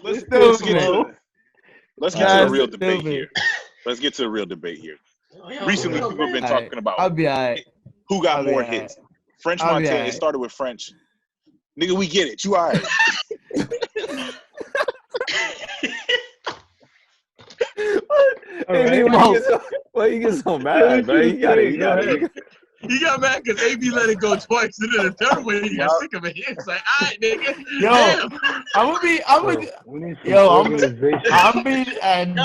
let's Stupid. Let's get to a real That's debate stupid. here. Let's get to a real debate here. Yo, Recently, yo, people have been man. talking about I'll be alright. who got I'll be more alright. hits. French I'll be Montana. It alright. started with French. Nigga, we get it. You all right? Hey, why you get so mad, bro? You got it. He got mad because AB let it go twice, and then the third one he got sick of it. It's like, all right, nigga. Yo, I'm gonna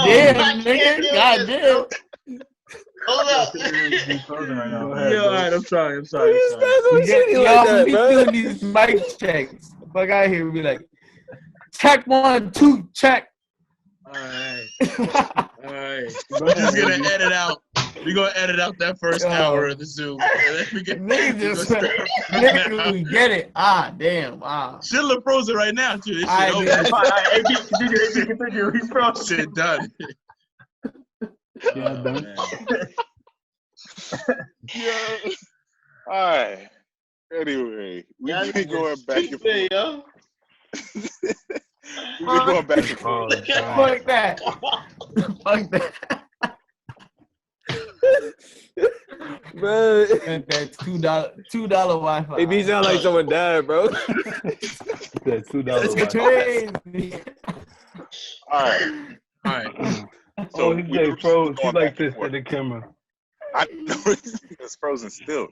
damn, nigga, goddamn. Hold up. Yo, all right, I'm sorry. Yo, I'm be doing these mic checks. Fuck out here, be like, check 1, 2, check. All right. We're just gonna edit out. We're gonna edit out that first hour of the Zoom. Nigga, we get it. Ah, damn. Ah. Schindler frozen right now, too. This shit Alright, over. dude. Fine. Continue. He's frozen. Shit done. Yeah, done. Yeah. All right. Anyway, we've been going back and forth. Yo. We've been going back and forth. Fuck that. Fuck that. Bro, That $2 Wi-Fi. AB sound like someone died, bro. That $2. That's crazy. All right. So he said, "Bro, she going like back and this forth. to the camera." I know it's frozen still.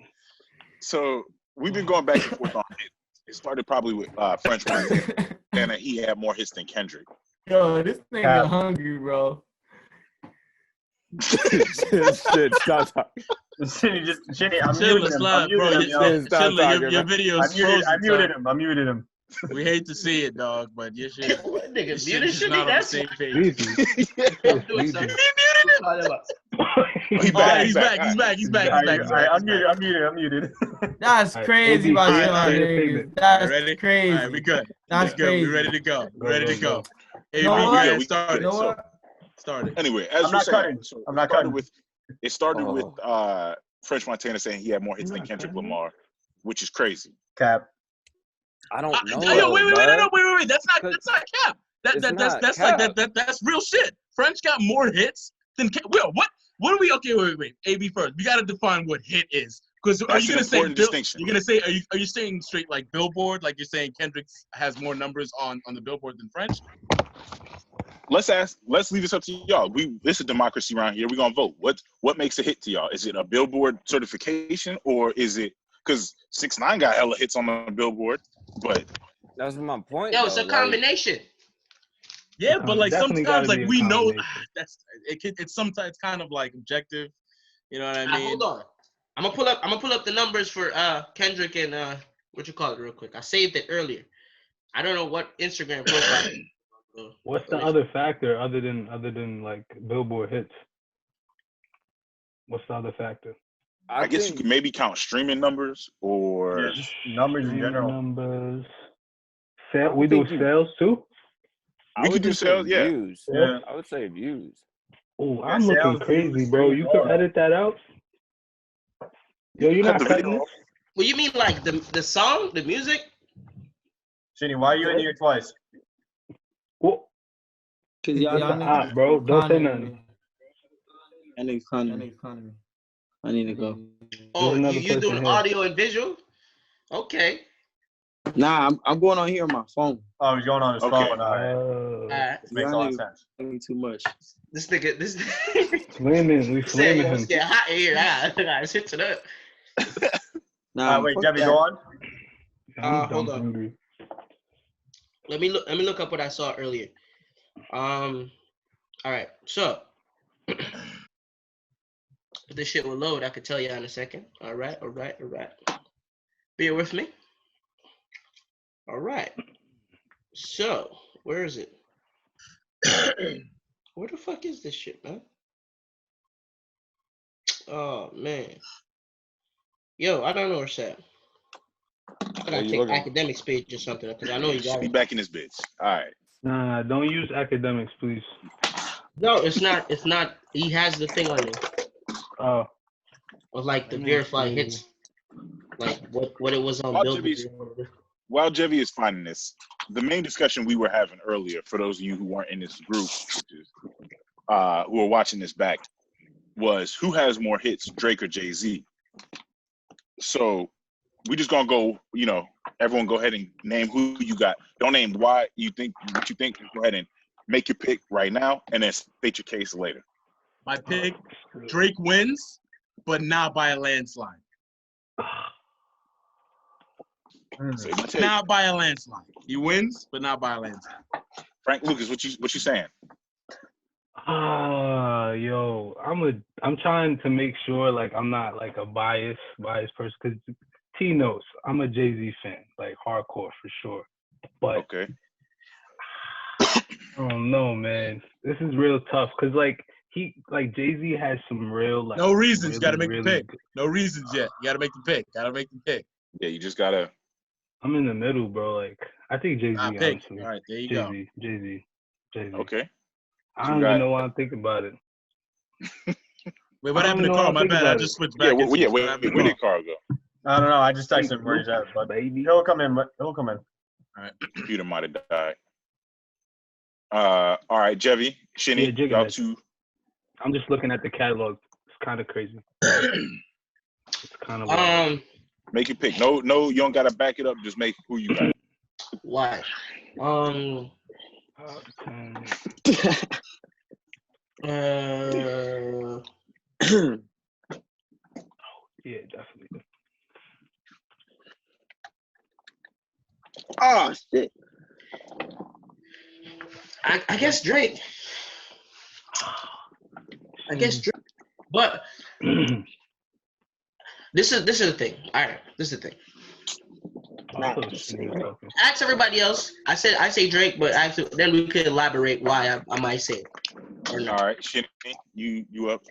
So we've been going back and forth on it. It started probably with French Montana, and he had more hits than Kendrick. Yo, this nigga hungry, bro. Shit, stop talking. Shinny, I'm Schindler muting him. slide, bro. Schindler, Your video's frozen. I muted him. We hate to see it, dog, but your shit. What nigga Your shit muted is shit? not on the That's same page. Easy. doing something. He's back. He's back. I'm muted. That's crazy about AB, y'all alright, niggas. That's Ready? crazy. All right, we good. That's We good. crazy. We ready to go. Go. Hey, You know we what? get started. You know what? Started. Anyway, as I'm you're not saying, cutting. so I'm not it started cutting. with French Montana saying he had more hits than Kendrick Lamar, which is crazy. Cap. I don't know. Yo, wait. bro. Wait. That's not cap. That's like that's real shit. French got more hits than Will. What are we? Okay, wait. AB first. We gotta define what hit is. Because are That's you an gonna say important distinction. You're gonna say are you saying straight like Billboard? Like you're saying Kendrick has more numbers on the Billboard than French? Let's leave this up to y'all. This is democracy around here. We're gonna vote. What makes a hit to y'all? Is it a Billboard certification, or is it because 6ix9ine got hella hits on the Billboard? But That's my point. Yo, it's a though. combination. Yeah, but like Definitely sometimes gotta be like a we know combination. it's sometimes kind of like objective. You know what I mean? Hold on. I'm gonna pull up the numbers for Kendrick and what you call it real quick. I saved it earlier. I don't know what Instagram profile. What's the other factor other than like Billboard hits? What's the other factor? I guess you could maybe count streaming numbers or Numbers in general. Numbers. We do sales too. we could do sales. Yeah. Views. Yeah. I would say views. Oh, I'm looking crazy, bro. You can edit that out. Yo, you're not cutting this? Well, you mean like the song, the music? Shinny, why are you in here twice? Well, Cause y'all hot, bro. Don't say nothing. That nigga's calling me. I need to go. Oh, another you doing person audio and visual? Okay. Nah, I'm going on here on my phone. Oh, he's going on his phone. All right. Alright. This makes a lot of sense. Too much. This nigga, this We flaming him. It's getting hot in here. I switch it up. Nah, Wait, fuck Debbie, that. go on. Hold on. Hungry. Let me look up what I saw earlier. All right. So if this shit will load, I could tell you in a second. All right. Bear with me. All right. So where is it? Where the fuck is this shit, man? Oh man. Yo, I don't know where it's at. I gotta take academics page or something because I know you got Be it. back in this bitch. All right. Nah, don't use academics, please. No, it's not. It's not. He has the thing on it. Oh. Of like the verified hits, like what it was on Watch Billboard. these. while Jevy is finding this, the main discussion we were having earlier, for those of you who weren't in this group, which is, who are watching this back, was who has more hits, Drake or Jay-Z? So we just gonna go, everyone go ahead and name who you got. Don't name why you think what you think. Go ahead and make your pick right now, and then state your case later. My pick, Drake wins, but not by a landslide. Not by a landslide. He wins, but not by a landslide. Frank Lucas, what you saying? Yo, I'm trying to make sure like I'm not like a biased person, because T knows I'm a Jay-Z fan, like hardcore for sure. But okay. I don't know, man. This is real tough because Jay-Z has some real no reasons. Really, you gotta make really the pick. No reasons yet. You gotta make the pick. Yeah, you just gotta. I'm in the middle, bro. Like I think Jay-Z. Pick. Honestly. All right, there you go. Jay-Z. Okay. I don't even know why I'm thinking about it. Wait, what happened to Carl? My bad. I just switched back. Yeah, where did Carl go? I don't know. I just texted him where he's at, but he'll come in. All right. Computer might have died. All right, Jevy, Shinny, y'all two. I'm just looking at the catalog. It's kind of crazy. It's kind of make your pick. No, you don't gotta back it up. Just make who you got. Why? Yeah, definitely. Oh shit. I guess Drake. But this is the thing. All right, this is the thing. Ask everybody else. I say Drake, but then we could elaborate why I might say it. Or not. All right, Shinny, you up?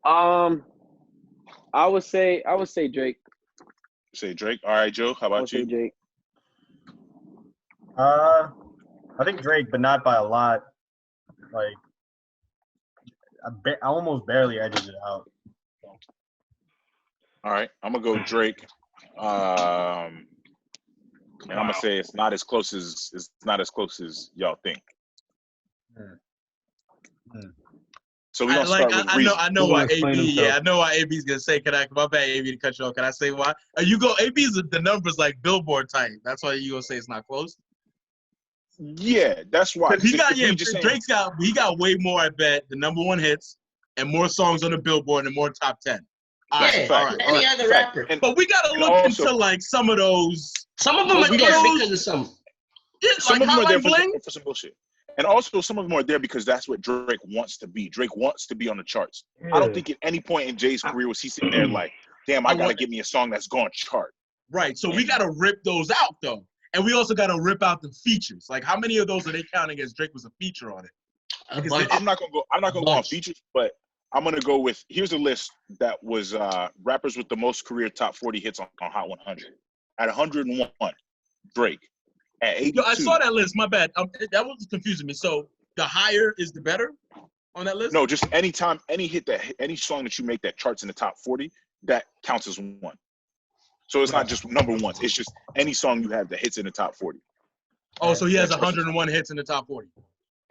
I would say Drake. Say Drake. All right, Joe. How about you? Say Drake. I think Drake, but not by a lot. Like, I almost barely edges it out. All right, I'm gonna go Drake. And I'm gonna say it's not as close as y'all think. So we're gonna start with I know why AB. Yeah, I know why AB's gonna say. My bad, AB, to cut you off. Can I say why? AB's the numbers like Billboard type. That's why you gonna say it's not close. Yeah, that's why. Drake's got way more, I bet, the number one hits and more songs on the Billboard and more top 10. All right. Any other rapper. But we gotta look into like some of those. Some of them are there because of some. Yeah, some of them are there for some bullshit. And also some of them are there because that's what Drake wants to be. Drake wants to be on the charts. Yeah. I don't think at any point in Jay's career was he sitting there like, damn, I gotta get me a song that's going to chart. Right. So we gotta rip those out though. And we also got to rip out the features. Like, how many of those are they counting as Drake was a feature on it? I'm not gonna go on features, but I'm gonna go with. Here's a list that was rappers with the most career top 40 hits on Hot 100. At 101, Drake. At 82, I saw that list. My bad. That was confusing me. So the higher is the better on that list? No, just any song that you make that charts in the top 40, that counts as one. So it's not just number ones. It's just any song you have that hits in the top 40. Oh, so he has 101 hits in the top 40.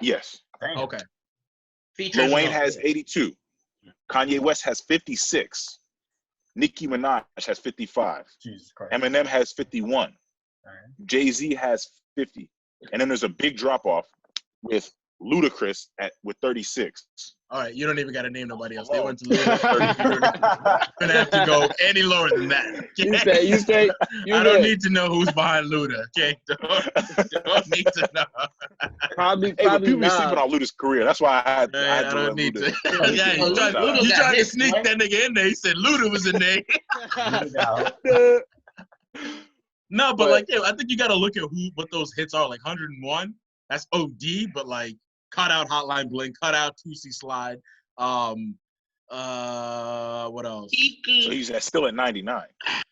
Yes. Damn. Okay. Lil Wayne has 82. Kanye West has 56. Nicki Minaj has 55. Jesus Christ. Eminem has 51. Jay-Z has 50. And then there's a big drop-off with Ludacris with 36. All right, you don't even got to name nobody else. They went to Ludacris. You're going to have to go any lower than that. Okay? You say. I don't need to know who's behind Luda. Okay, don't need to know. Probably people be not. sleeping on Luda's career. That's why I had I don't need Luda. to. Yeah, you tried to sneak that nigga in there. He said Luda was in there. No, but like, I think you got to look at what those hits are. Like 101, that's OD, but like cut out Hotline Bling, cut out 2C Slide. What else? So he's still at 99.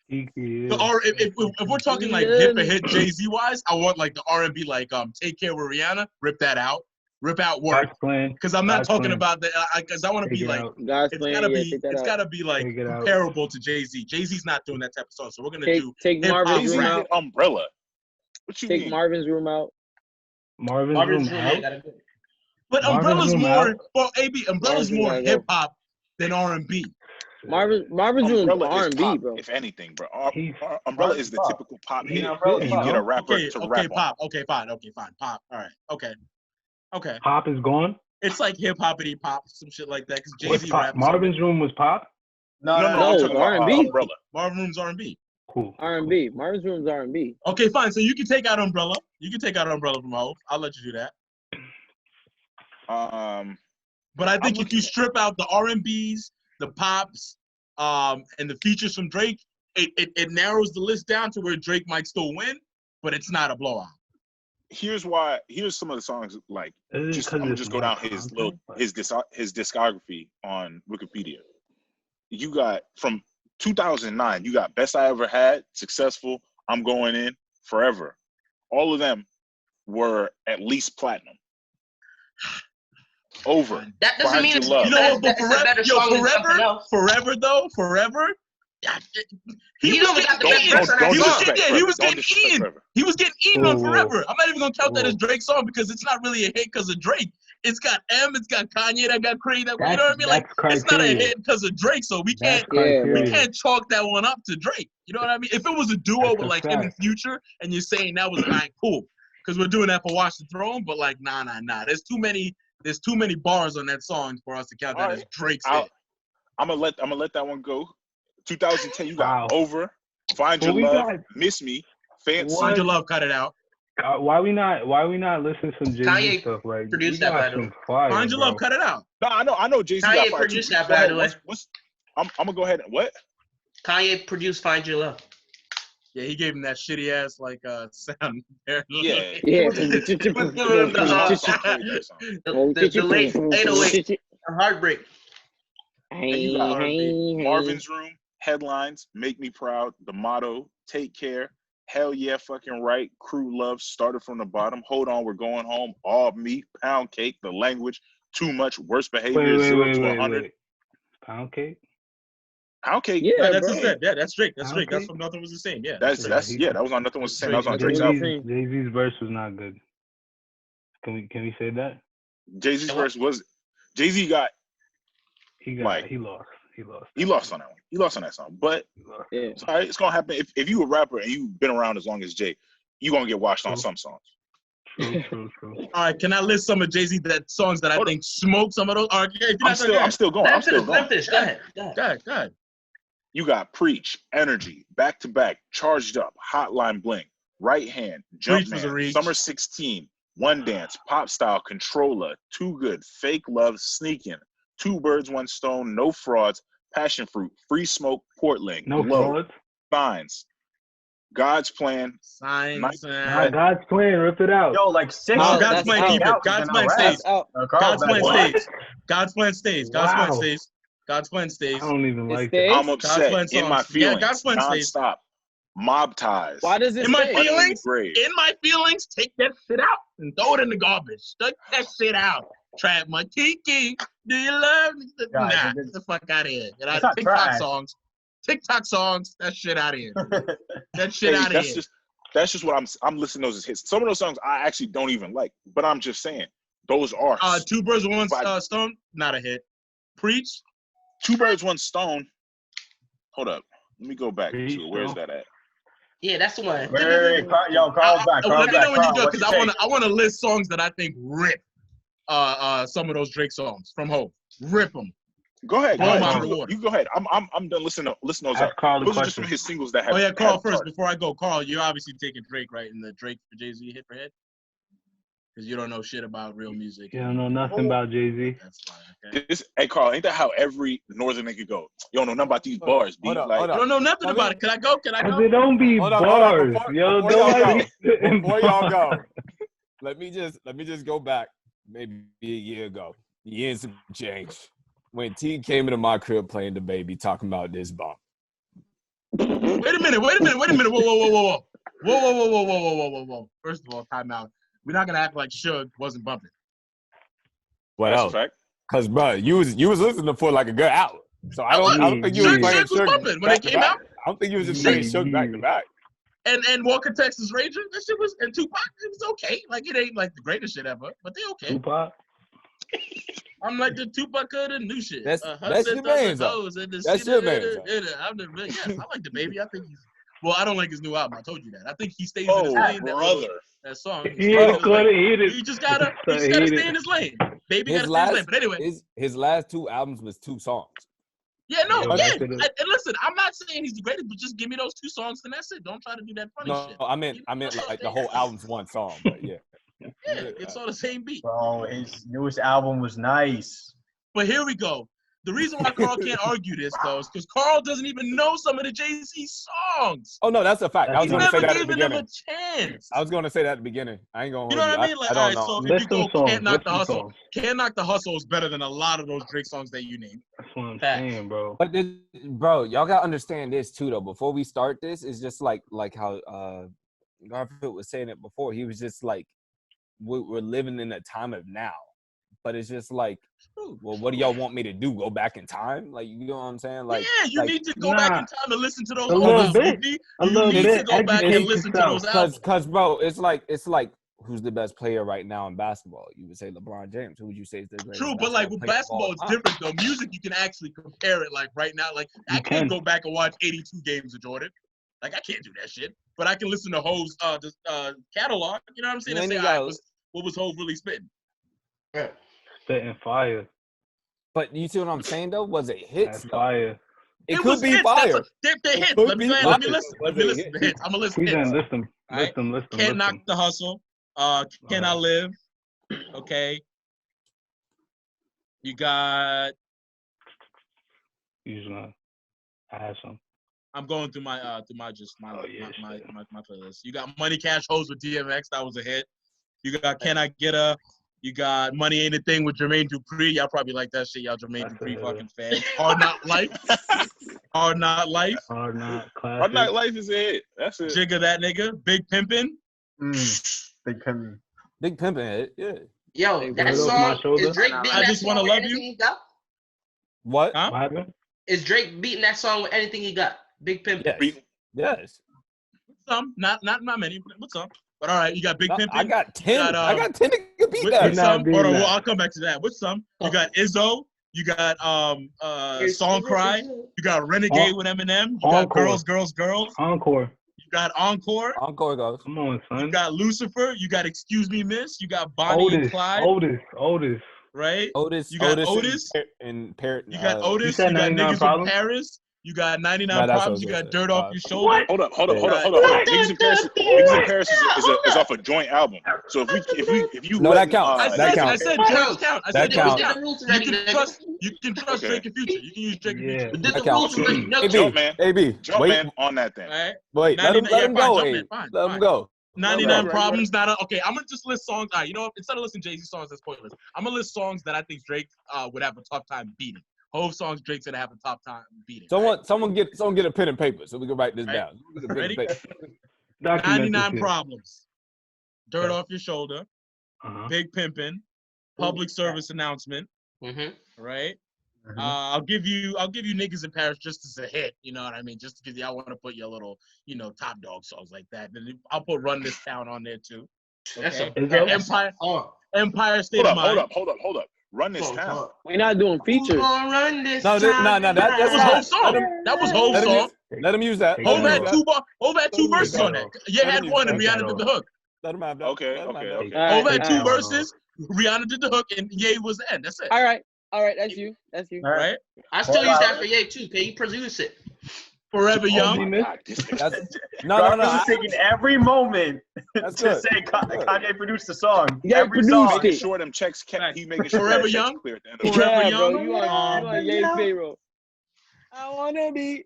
If we're talking like hit for hit Jay-Z wise, I want like the R&B like Take Care with Rihanna, rip that out. rip out work. Because I'm not God's talking plan. about that. Because I want to be Take it like, out. God's it's plan. gotta Yeah, be, take that it's out. gotta be like Take it out. comparable to Jay-Z. Jay-Z's not doing that type of song, so we're gonna do Take hip-hop Marvin's Room rap. out. Umbrella. What you Take mean? Marvin's Room out. Marvin's Marvin's Room Room, yeah, out. gotta go. But Marvin's Umbrella's Room more, out. well, AB, Umbrella's Marvin's Room more gotta go. hip-hop than R&B. Marvin's Room Umbrella is R&B, pop, bro. if anything, bro. He's Umbrella is the Pop. typical pop You mean hit Umbrella that Yeah, you get a no. rapper Okay, to okay, rap on. pop. Okay, fine. Pop. All right. Okay. Pop is gone. It's like hip-hoppity pop, some shit like that, because What's Jay-Z pop? raps. Marvin's Room was pop. No, No, I'm talking about R&B. Umbrella. Marvin Room's R&B. Cool. R&B. Marvin's Room's R&B. Okay, fine. So you can take out Umbrella. You can take out Umbrella from Hov. I'll let you do that. But I think if you strip out the R&Bs, the pops, and the features from Drake, it narrows the list down to where Drake might still win, but it's not a blowout. Here's some of the songs like I'm gonna just go down his discography on Wikipedia. You got from 2009, you got Best I Ever Had, Successful, I'm Going In, Forever. All of them were at least platinum. Over. That doesn't mean it's You know what? But it's a better song than something else. Forever. Yeah, He was only got the getting best verse on that song. he was getting eaten. He was getting eaten on Whoa. Forever. I'm not even gonna count that as Drake's song because it's not really a hit because of Drake. It's got it's got Kanye that got Crazy. You know what I mean? Like it's not a hit because of Drake, so we can't chalk that one up to Drake. You know what I mean? If it was a duo with like him and Future, and you're saying that was like cool, because we're doing that for Watch the Throne, but like nah. There's too many bars on that song for us to count that as Drake's hit. I'm gonna let that one go. 2010, you got Over, Find Your Love, Miss Me, Fancy. Find Your Love, cut it out. Why we not listening to some Jay-Z stuff? Like produced that, by the way. Find Your Love, cut it out. No, I know Jay-Z Kanye got fire produced too. that, by the way. I'm gonna go ahead and what? Kanye produced Find Your Love. Yeah, he gave him that shitty ass like sound there. Yeah. The late 808, Heartbreak. Marvin's Room, Headlines, Make Me Proud, The Motto, Take Care, Hell Yeah, Fucking Right, Crew Love, Started from the Bottom, Hold On, We're Going Home, All Meat, Pound Cake, The Language, Too Much, Worst Behavior, 0 to 100. Pound Cake? Pound Cake? Yeah, that's it. Yeah, that's Drake. That's Drake. That's what Nothing Was the Same. Yeah, that was on Nothing Was the Same. That was on Drake's album. Jay-Z's verse was not good. Can we say that? Jay-Z's verse was Jay-Z got he lost. He lost on that one. He lost on that song. But it's all right, it's gonna happen. If you a rapper and you've been around as long as Jay, you gonna get watched on some songs. True. All right, can I list some of Jay-Z songs that I think smoke some of those? All right, I'm still going. Go ahead. You got Preach, Energy, Back to Back, Charged Up, Hotline Bling, Right Hand, Jumpman, Summer 16, One Dance, Pop Style, Controller, Too Good, Fake Love, Sneakin', Two Birds, One Stone, No Frauds, Passion Fruit, Free Smoke, Portland, No Low, Frauds, Signs, God's Plan, Signs, God's Plan, rip it out. Yo, like 6. No, God's Plan, keep it. God's Plan stays. God's Plan stays. God's Plan stays. God's Plan stays. God's Plan stays. I don't even like that. I'm upset. In My Feelings, God's Plan stays. Non-stop. Mob Ties. Why does it In My Feelings, take that shit out and throw it in the garbage. Stick that shit out. Trap my Kiki. Do you love me? Nah, get the fuck out of here. Get out of TikTok songs. That shit out of here. That shit out of here. That's just what I'm listening to those as hits. Some of those songs I actually don't even like, but I'm just saying those are. Two Birds with One Stone, not a hit. Preach. Two Birds, One Stone. Hold up. Let me go back to it. Where's that at? Yeah, that's the one. Wait, Carl's back. Let me know when you do it, because I want to list songs that I think rip some of those Drake songs from Hov. Rip them. Go ahead. You go ahead. I'm done listening those up. Those are just some of his singles that have. Oh yeah, Carl first. Before I go, Carl, you're obviously taking Drake, right? In the Drake for Jay-Z hit for hit. Because you don't know shit about real music. You don't know nothing about Jay-Z. That's fine. Okay. Hey, Carl, ain't that how every northern nigga go? You don't know nothing about these bars, B. You don't know nothing about it. Can I go? They don't be bars, yo. Before y'all go, let me just go back maybe a year ago. Years have changed. When T came into my crib playing the baby, talking about this bump. Wait a minute. Whoa. First of all, time out. We're not gonna act like Suge wasn't bumping. What That's else? a fact. Because, bro, you was listening for like a good hour. So I don't think you was playing was bumping when it came out. I don't think you was just playing Suge back to back. And Walker Texas Ranger, that shit was, and Tupac, it was okay. Like, it ain't like the greatest shit ever, but they okay. Tupac. I'm like the Tupac of the new shit. That's your man, though. That's your man, though. Yes, I like the baby. I think he's. Well, I don't like his new album. I told you that. I think he stays in his lane. That song. He just gotta stay in his lane. Baby gotta stay in his lane. But anyway, his last 2 albums was 2 songs. Yeah, no, yeah. And listen, I'm not saying he's the greatest, but just give me those 2 songs and that's it. Don't try to do that funny shit. No, I meant like the whole album's 1 song. But yeah. Yeah, it's all the same beat. Bro, his newest album was nice. But here we go. The reason why Carl can't argue this, though, is because Carl doesn't even know some of the Jay-Z songs. Oh, no, that's a fact. I was going to say that at the beginning. Him a chance. I was going to say that at the beginning. I ain't going to. You know what I mean? Like, I don't know. So if you go Can't Knock the Hustle, Can't Knock the Hustle is better than a lot of those Drake songs that you named. That's what I'm saying, bro. But bro, y'all got to understand this, too, though. Before we start this, it's just like how Garfield was saying it before. He was just like, we're living in a time of now. But it's just like, well, what do y'all want me to do? Go back in time? Like, you know what I'm saying? Like, yeah, you need to go back in time and listen to those albums. You need to go back and listen to those albums. Because, bro, it's like, who's the best player right now in basketball? You would say LeBron James. Who would you say is the greatest? True, but like with basketball, it's different though. Music, you can actually compare it. Like right now, like I can't go back and watch 82 games of Jordan. Like I can't do that shit. But I can listen to Hov's catalog. You know what I'm saying? And say, what was Hov really spitting? Yeah. Spitting fire. But you see what I'm saying though? Was it hits? That's fire. It could be fire. They're hits. Let me listen. Let me listen to hits. I'm gonna listen to hits. Listen. Can't Knock the Hustle. Can I Live? Okay. You got. Usually, I have some. I'm going through my playlist. You got Money Cash Hoes with DMX. That was a hit. You got Can I Get a? You got Money Ain't a Thing with Jermaine Dupri. Y'all probably like that shit. Y'all Jermaine Dupri fucking fans. Hard Knock Life. Hard Knock Life. Hard Knock Classic. Hard Knock Life is a hit. That's it. Jigga That Nigga. Big Pimpin'. Big Pimpin'. Big Pimpin' hit. Yeah. Yo, that song is Drake beating I Just Wanna Love You. What? Huh? What happened? Is Drake beating that song with anything he got? Big Pimpin'. Yes. Some, not many, but some. But all right, you got Big Pimpin'. I got 10. I got 10 to beat that. With some, hold on, well, I'll come back to that. With some, you got Izzo. You got Song Cry. You got Renegade with Eminem. You got Girls. Encore. You got Encore. Encore goes. Come on, son. You got Lucifer. You got Excuse Me, Miss. You got Bonnie and Clyde. Otis. Right? Otis. You got Otis. And Parrot. You got Otis. You got Niggas from Paris. You got 99 Problems. You got Dirt Off Your Shoulder. What? Hold up. Niggas in Paris is off a joint album. So if you no, that counts. I counts. said joints count. I said that counts. You can trust Drake in Future. You can use Drake in Future. That counts. AB, jump wait man on that thing. Right? Wait, let him go. Let him go. 99 Problems. Okay, I'm gonna just list songs. All right, you know what? Instead of listing Jay-Z songs, that's pointless. I'm gonna list songs that I think Drake would have a tough time beating. Hov songs Drake's gonna have a top time beating. Someone get a pen and paper so we can write this down. Ready? 99 Problems. Dirt Off Your Shoulder. Big Pimpin'. Public Service Announcement. Right? I'll give you Niggas in Paris just as a hit. You know what I mean? Just because I want to put your little, top dog songs like that. Then I'll put Run This Town on there too. Okay? Empire State of Mind. Hold up. Run This Town. We're not doing features. Run this No, That was Hov's song. That was Hov's song. Let him use that. Hov had two verses on that. Yeah, had one and Rihanna did the hook. Let him have that. Okay. Hov had 2 verses. Rihanna did the hook and Ye was the end. That's it. All right, that's you. All right. I still use that for Ye too. Can you produce it? Forever Young. No. Is taking every moment to say Kanye produced the song. Every song. Making sure them checks he making sure Forever that Young. checks clear at the end of the Forever Young. Young. You want Ye Pharaoh. I wanna be.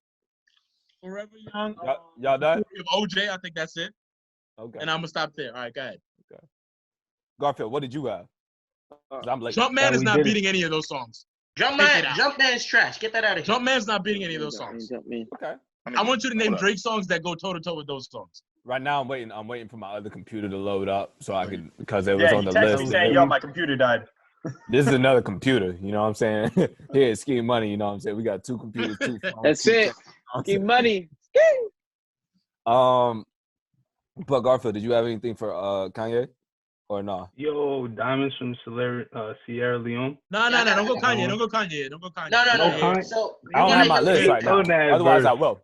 Forever Young. Y'all done? OJ, I think that's it. Okay. And I'm gonna stop there. All right, go ahead. Okay. Garfield, what did you have? I'm late. Jumpman is not beating any of those songs. Jumpman is trash. Get that out of here. Jumpman's not beating any of those songs. Okay. I want you to name Drake songs that go toe to toe with those songs. Right now, I'm waiting for my other computer to load up so I can, because it was on the list. Saying, yo, my computer died. This is another computer, you know what I'm saying? Here at Ski Money, you know what I'm saying? We got 2 computers, 2 phones. That's it. Ski Money. But Garfield, did you have anything for Kanye? Or no? Yo, Diamonds from Sierra Leone. No. Don't go Kanye. Don't go Kanye. Don't go Kanye. No. Kanye. So I don't have my list right now. Otherwise, I will.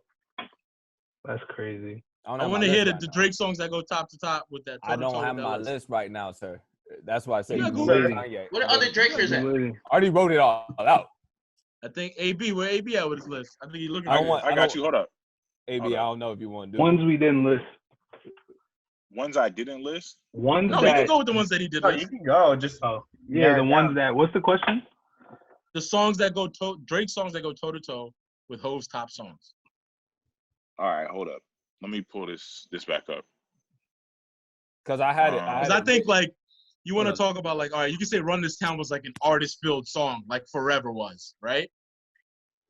That's crazy. I want to hear the Drake songs that go top to top with that. I don't have my list right now, sir. That's why I say Kanye. What are other Drakers at? I already wrote it all out. I think AB. Where AB at with his list? I think he's looking. I got you. Hold up. AB, I don't know if you want to do ones we didn't list. Ones I didn't list. Ones no, that, we can go with the ones that he did. Oh, you can go. Just the ones that. What's the question? The songs that go Drake songs that go toe to toe with Hov's top songs. All right, hold up. Let me pull this back up. Because I had it. Because I think like you want to talk about like, all right, you can say "Run This Town" was like an artist-filled song, like "Forever" was, right?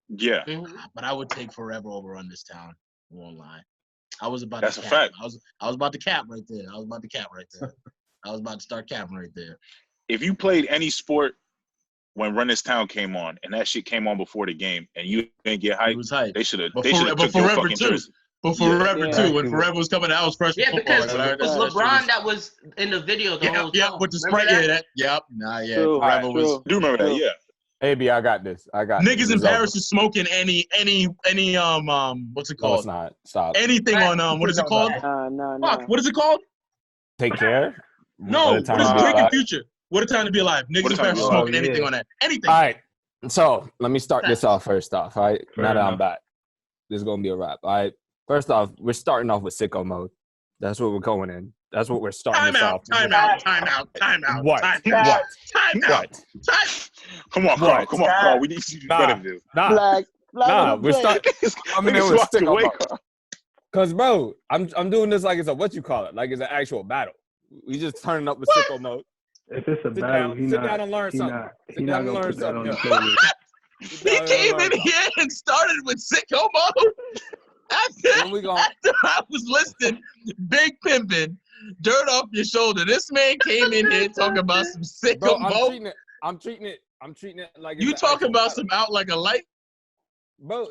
Yeah. But I would take "Forever" over "Run This Town." I won't lie. I was about That's to a cap. fact. I was about to cap right there. I was about to start capping right there. If you played any sport when Run This Town came on and that shit came on before the game and you didn't get hyped, It was hype. they should have took But your Forever fucking too. jersey. But Forever too. When Forever was coming out, I was fresh. Yeah, because it was LeBron that was in the video the whole time. with the spray. True. Forever was. Do remember that? Yeah. AB, I got this. Niggas in Paris is smoking any what's it No, called? it's not. Stop. Anything on what is it called? No. Fuck, what is it called? Take care. No, what is Drake and Future? What a time to be alive. Niggas in Paris is smoking Yeah. anything on that. Anything. All right. So let me start this off first off. All right. Now that I'm back, this is gonna be a wrap. All right. First off, we're starting off with sicko mode. That's what we're going in. That's what we're starting this off. Time out. What? Come on, Carl. We need to do better than this. Nah, we're starting. I'm in there with sicko mode. Cause bro, I'm doing this like it's a what you call it, like it's an actual battle. We just turning up with sicko mode. If it's a battle, sit down and learn something. He's not gonna put that on the playlist. He came in here and started with sicko mode. After I was listing Big Pimpin', Dirt Off Your Shoulder, this man came in here talking about some sicko mode. I'm treating it like you talking about some Out Like a Light, bro.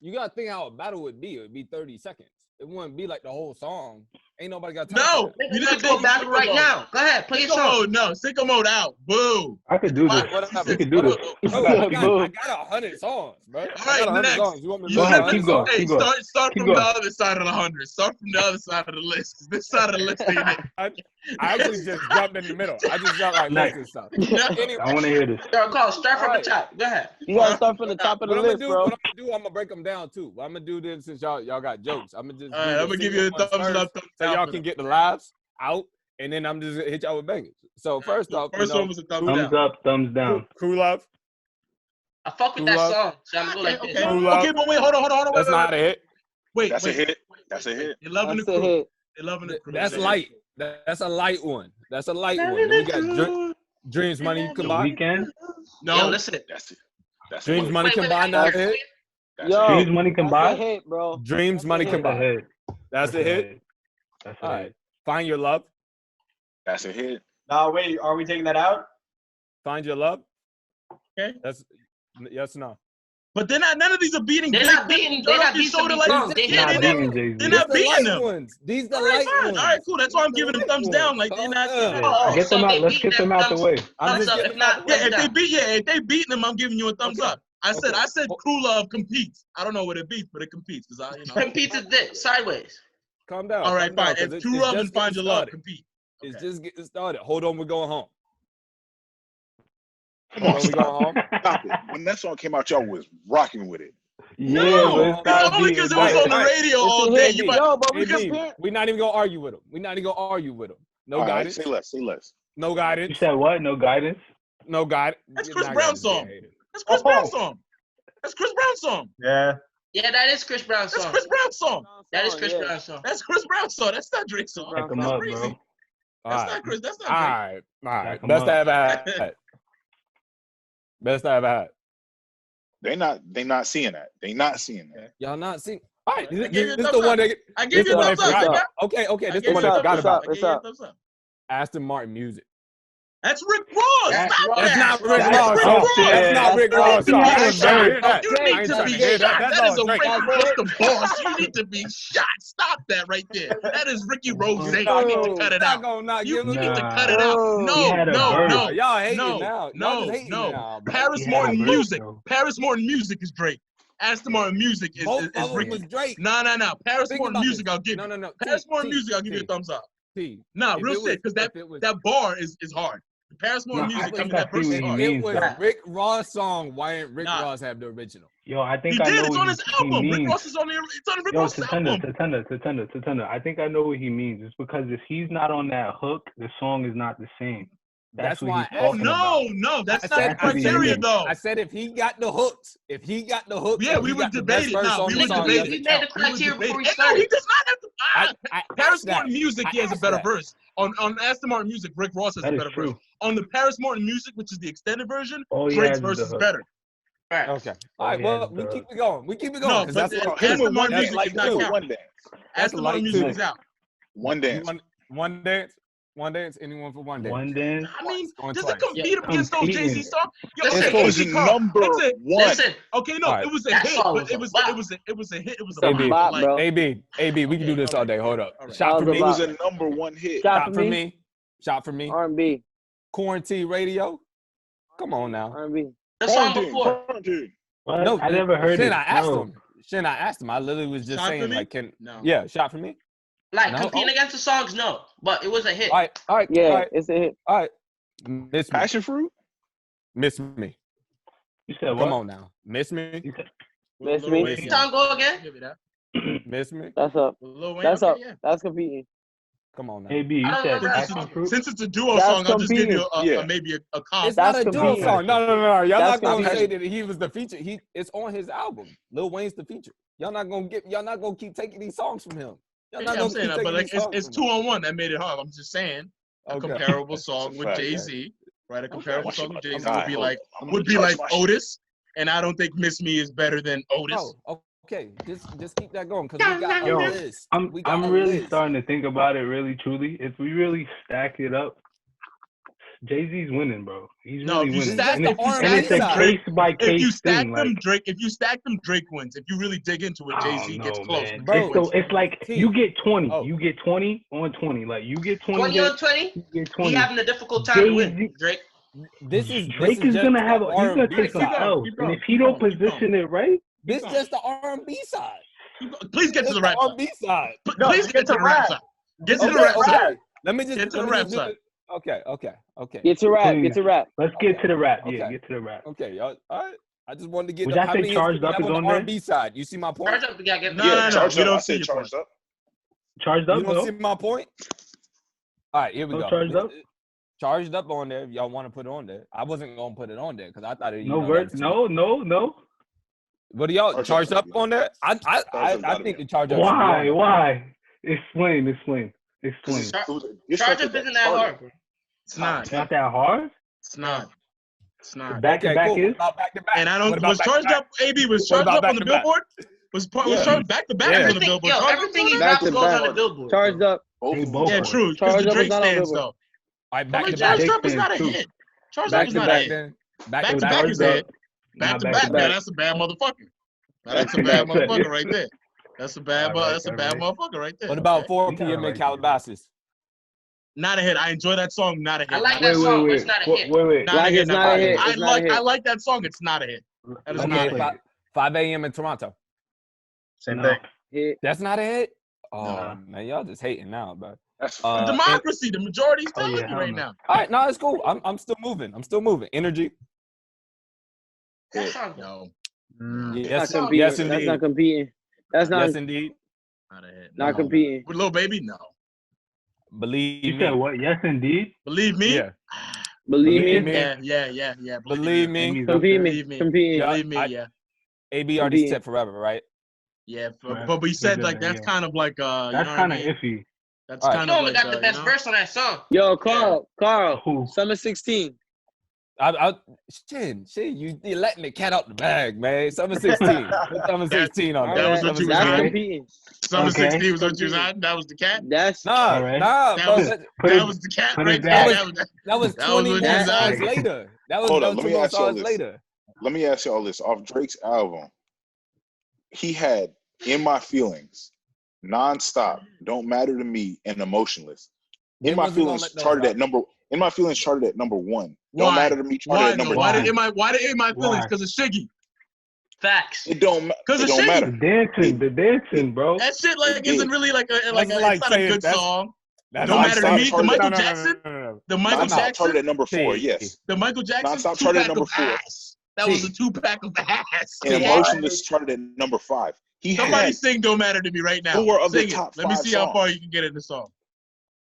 You gotta think how a battle would be. It would be 30 seconds. It wouldn't be like the whole song. Ain't nobody got time. No, you need to go battle right now. Go ahead, play your song. No, sicko mode out. Boo. I could do this. We could do this. I got 100 songs, bro. All right, next. Songs. You want me to Go ahead, keep going. Hey, start from the other side of the 100. Start from the other side of the list. This side of the list I actually just jumped in the middle. I just got like next and stuff. Anyway. I want to hear this. Start from the top. Go ahead. You gotta start from the top of the list, bro. What I'm gonna do, I'm gonna break them down too. I'm gonna do this since y'all got jokes. I'm gonna just. All right, I'm gonna give you a thumbs up, so y'all can get the laughs out, and then I'm just gonna hit y'all with bangers. So first off, one was a thumbs up, thumbs down. Crew Love. I fuck with that song, so I'm gonna go like this. Okay, but wait, hold on. That's not a hit. Wait, that's a hit. That's a hit. You're loving the crew. You're loving the crew. That's light. That's a light one. That's a light one. Then we got Dreams, Money Combined. Weekend. No, yo, listen. That's it. That's Dreams, Money Combined. That's a hit. Dreams, Money Combined. That's a hit, bro. Dreams, Money Combined. That's a hit. That's all right. Find Your Love. That's a hit. No, wait. Are we taking that out? Find Your Love. Okay. That's yes or no. But they're not. None of these are beating. They're not beating. They're not beating them. They're not beating them. These the light ones. All right, cool. That's why I'm giving them thumbs down. Like they're not. Get them out. Let's get them out the way. If they beating them, I'm giving you a thumbs up. I said Crew Love competes. I don't know what it beats, but it competes because competes is this sideways. Calm down. All right, fine. If Crew Love and Find Your Love compete. It's just getting started. Hold on, we're going home. Come on, stop it. When that song came out, y'all was rocking with it. Yeah, only because it was on the radio all day. We're not even gonna argue with him. No guidance. Say less. No guidance. You said what? No guidance. No guidance. That's Chris Brown's song. That's Chris Brown's song. That's Chris Brown's song. Yeah. Yeah, that is Chris Brown's song. That's Chris Brown's song. That is Chris Brown's song. That's Chris Brown's song. That's not Drake's song. Check them up, bro. That's not Chris. That's not Drake. All right. Best I ever had. Best I ever had. They not seeing that. They not seeing that. Y'all not seeing. All right, this is the one that I gave you a thumbs up. Okay, this is the one I forgot about. Aston Martin music. That's Rick Ross. That's Stop That's that. not Rick That's Ross. Rick Ross. That's not Rick Ross. You I need ain't to be trying to hear shot. that. You I need ain't to trying be to hear shot. that. That's That is all a Drake. Rick Ross the boss. You need to be shot. Stop that right there. That is Ricky Rose. You need to cut it out. You need to cut it out. No. Y'all hating now. Y'all just hating now, bro. Paris Morton music. Paris Morton music is Drake. Aston Martin music is Ricky. Was Drake. No. Paris Think Morton about music, this. I'll give you. No. Paris Morton music, I'll give you a thumbs up. Nah, real shit, because that bar is hard. The Paris Morton music, I mean, that verse is hard. It was Rick Ross' song. Why didn't Rick Ross have the original? Yo, I think he I did. know It's on his album. Rick Ross is on the. It's on Rick Ross' album. Tatenda. I think I know what he means. It's because if he's not on that hook, the song is not the same. That's what he's talking about. No, that's not the criteria though. I said if he got the hooks, yeah, we would debate it. No, we would debate it. We made the criteria before we No, started. he does not have to. Paris Morton music, he has a better that. verse. On Aston Martin music, Rick Ross has a better verse. On the Paris Morton music, which is the extended version, Drake's verse is better. Okay. All right. Well, we keep it going. No, but Aston Martin music is not count. One dance. Aston Martin music is out. One dance. One dance. One dance. Anyone for one dance? One dance. I mean, does it compete against those Jay-Z songs? Yo, It's number one. Listen, okay, no, Right. it was a That hit, song but was it a was bop. a hit. It was a a bop, like, bro. AB, we can do this all day. Hold up. All right. Shot for It me. was a number one hit. Shot for me. Shot for me. R&B. Quarantine radio. Come on now. R&B. The song before. What? No, I never heard it. I asked him. I literally was just Shot for saying, me? like, No. yeah, shot for me. Like No. competing against the songs, no. But it was a hit. All right. Yeah, it's a hit. All right. Miss me. Passion fruit. Miss me. You said what? Come on now. Miss me. Miss Lil me. Wayne, Which song go again? give me that. Miss me. That's up. Lil Wayne, That's okay, up. yeah. That's competing. Come on now. AB, you I don't said remember that passion fruit. Since it's a duo That's song, I'll just give you competing. maybe a comp. It's not That's a duo competing. song. No. Y'all That's not gonna say competing. that he was the feature. It's on his album. Lil Wayne's the feature. Y'all not gonna keep taking these songs from him. Y'all Yeah, not I'm gonna saying keep that, but taking like these songs it's from him. 2-on-1 that made it hard. I'm just saying a Okay. comparable song That's a with fact, Jay-Z, right? A comparable song with Jay-Z God, would be like I'm gonna charge like my shit. Otis, and I don't think Miss Me is better than Otis. Oh, okay. Just keep that going because we got a Yo, list. We got I'm a really list. starting to think about it really truly. If we really stack it up, Jay-Z's winning, bro. He's No, really if you winning. stack And the it's, R&B and it's a side, case by If you case stack thing. them, Like, Drake. If you stack them, Drake wins. If you really dig into it, Jay-Z gets close. man. Bro, It's, so, it's like T. you get 20. Oh. You get 20 on 20. Like you get 20. 20 on 20? You get He 20. having a difficult time to win, Jay-Z- Drake. Drake is gonna have. He's gonna take some Keep going, L's, keep and going, if he keep don't going, keep position it right, This going. just the R&B side. Please get to the rap side. R&B side. No, Please get to the rap side. Get to the Okay, rap side. okay. Let me just Get to the let me rap just do side. this. Okay. Get to rap. Please. Get to rap. let's get to the rap. Yeah, Okay. get to the rap. Okay, y'all. All right. I just wanted to get Would the, y'all how say many hits Charged we Up have is on the on there? R&B side. You see my point? Charge up, we gotta get No, Yeah, no, charged we up. don't I see said your charged point. up. Charged You up, don't bro. see my point? All right, here we No go. Charged Up? Charged up on there. If y'all want to put it on there. I wasn't gonna put it on there because I thought it. No verse. No. What do y'all Charged charged Up's up gotta on there? Up's I gotta think be the charge up. should be on Why? there. Why? Explain. Explain. Charge Charge up isn't that hard, bro. It's not. It's not that hard. It's not. It's not. Back to back cool. is. What about back to back? And I What don't. about Was back to charged back? up? AB was What charged about up back on the to back? Billboard. Was charged back to back on the Everything, Billboard. yo, Charged everything up he on Back drops to goes back. on the billboard. Charged up. They the- both Yeah, were. true. Because Charged the Up Drake is not on stands Billboard. though. All right, But back like to back. charged Drake up is not a stands, too. hit. Charged Back up is to not a back. hit. Then Back back to to back back. is a hit. Nah, Back to back, back. man. That's a bad motherfucker. Now, that's a bad motherfucker right there. That's a bad. That's a bad motherfucker right there. What about Okay. 4 You got it p.m. in right, Calabasas? Not a hit. I enjoy that song. Not a hit. I like Wait, that song, but wait, it's not a hit. wait. Not a Like hit. it's not a hit. I It's not a hit. like that song. It's not a hit. That is Let me not a play hit. it. 5 a.m. in Toronto. Same No. thing. Hit. That's not a hit. Oh Nah. man, y'all just hating now, bro. That's Democracy. The majority's Oh, telling yeah, you hell right no. now. All right, no, it's cool. I'm still moving. Energy. That song, No, Yes, Not competing. yes, That's indeed. not competing. That's not Yes, indeed. not a hit. not No. competing. With Lil Baby, no. Believe You me. said what? Yes, indeed. Believe me. Yeah. Believe Believe me. me. Yeah. Believe me. Amy's up Compete there. me. Believe me. Competing. Yeah. Believe me. Yeah. AB already Competing. said forever, right? Yeah. Right. But we said like Yeah. that's kind of like That's you know kind what of I mean? iffy. That's All right. kind You of only like got the best you know? verse on that song. Yo, Carl. Who? Summer 16. You're letting the cat out the bag, man. Summer 16. Put Summer 16 on That was what you was That's on. competing. Summer Okay. 16 was what you was on. That was the cat. That's Nah, right. That bro. was Put that it- was the cat put right it there. back. That was That was 20 what more you was songs on. later. That was Hold on, that was let 2 me more ask y'all songs this. later. Let me ask y'all this. Off Drake's album, he had "In My Feelings," "Nonstop," "Don't Matter to Me," and "Emotionless." When "In My was we gonna Feelings" let those charted rock? at number. "In My Feelings" charted at number 1. "Don't Why? Matter to Me" charted Why at number though? Why 2. did in my feelings? Why? Because of Shiggy. Facts. It don't. Because It of don't Shiggy. matter. The dancing, bro. That shit like It isn't did. really like a That's like it's not a saying good that's- song. That's Don't like Matter to saying- Me. The No, Michael no, Jackson. no. The Michael Nonstop charted Jackson. at number 4. Yes. The Michael Jackson Nonstop charted at 2-pack number of 4. ass. That was a 2-pack of ass. And Okay? "Emotionless" charted at number 5. He Somebody had sing "Don't Matter to Me" right now. 4 of the Sing it. top Let me 5 see how far songs. you can get in the song.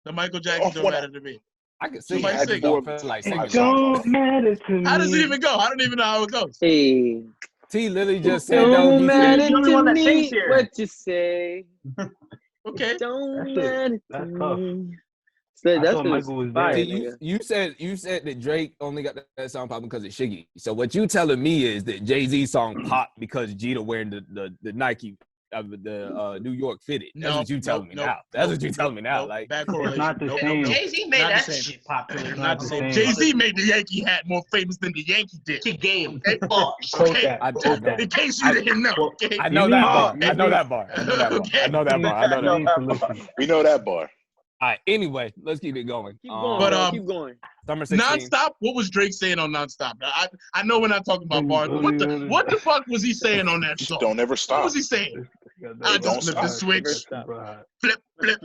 The Michael Jackson Off "Don't one- Matter to Me." I can sing. Somebody I just sing. don't feel like singing. Five it. songs. Don't matter to me. How does it even go? I don't even know how it goes. hey. T literally just said Don't no. He matter said, the only to one that me sings here. what you say. Okay. Don't That's it. matter to That's tough. me. So I that's thought Michael was fire, there. T, nigga. you said that Drake only got that song popping because of Shiggy. So what you telling me is that Jay-Z song popped because Jeter wearing the Nike the New York fitted. That's what you telling me now. That's what you telling me now. Like bad It's correlation. not the same. Jay-Z made Not the that same. shit popular. Not the same. same. Jay-Z made the Yankee hat more famous than the Yankee did. The game. Okay? Bars. Quote Okay. that. I Quote know. In that. case you didn't know. Okay. I know You that need- bar. you I know need- that bar. I know that bar. Okay. I know that bar. I know that You bar. need to listen. We know that bar. All right. Anyway, let's keep it going. Keep going, But, bro. Keep going. Summer 16. Nonstop. What was Drake saying on Nonstop? I know we're not talking about bars, but what the fuck was he saying on that song? Don't ever What stop. was he saying? I Don't just flipped the stop. switch. Stop. Flip, flip.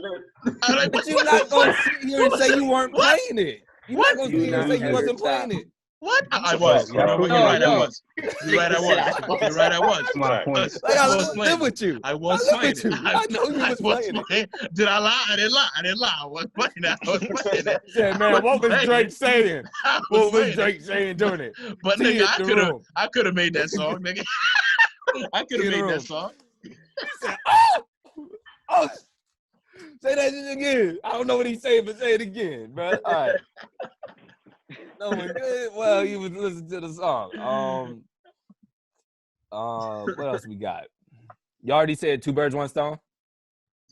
I'm like, But you're not gonna sit here and say you weren't What? playing it. You're What? not gonna sit here and say you wasn't playing it. What? I That's a was. fact, You know bro. what? You're right. I Yo, was. You're right. I was. You're right. I was. My point. Like, I was live playing. with you. I was I live playing with you. it. I know you was playing it. Did I lie? I didn't lie. I didn't lie. I was playing it. I was playing it. Said, man, what was Drake saying? I What was playing it. Drake saying during it? But See nigga, it I in the could have. room. I could have made that song, nigga. I could See have it in the made room. that song. He said, oh, say that shit again. I don't know what he's saying, but say it again, bro. All right. No, well, he was listening to the song. What else we got? You already said 2 birds, 1 stone.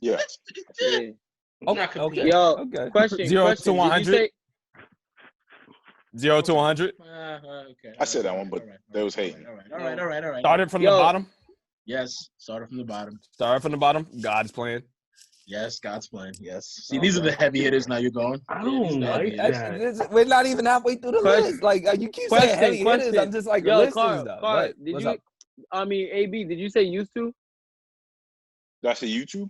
Yeah. Yeah. Okay. Okay. Yo, Okay. question. 0 question. to Did 100. you say 0 to 100. Okay. I said that one, but they was hating. All right. Started from the Yo. bottom. Yes. Started from the bottom. Started from the bottom. God's plan. Yes. God's plan. Yes. See, these are the heavy hitters. Now you're going. I don't like that. We're not even halfway through the Question. list. Like you keep Question, saying heavy hitters. question. I'm just like yo, listens Carl? though. Carl, What? did What's you? up? I mean, AB. Did you say used to? Did I say YouTube?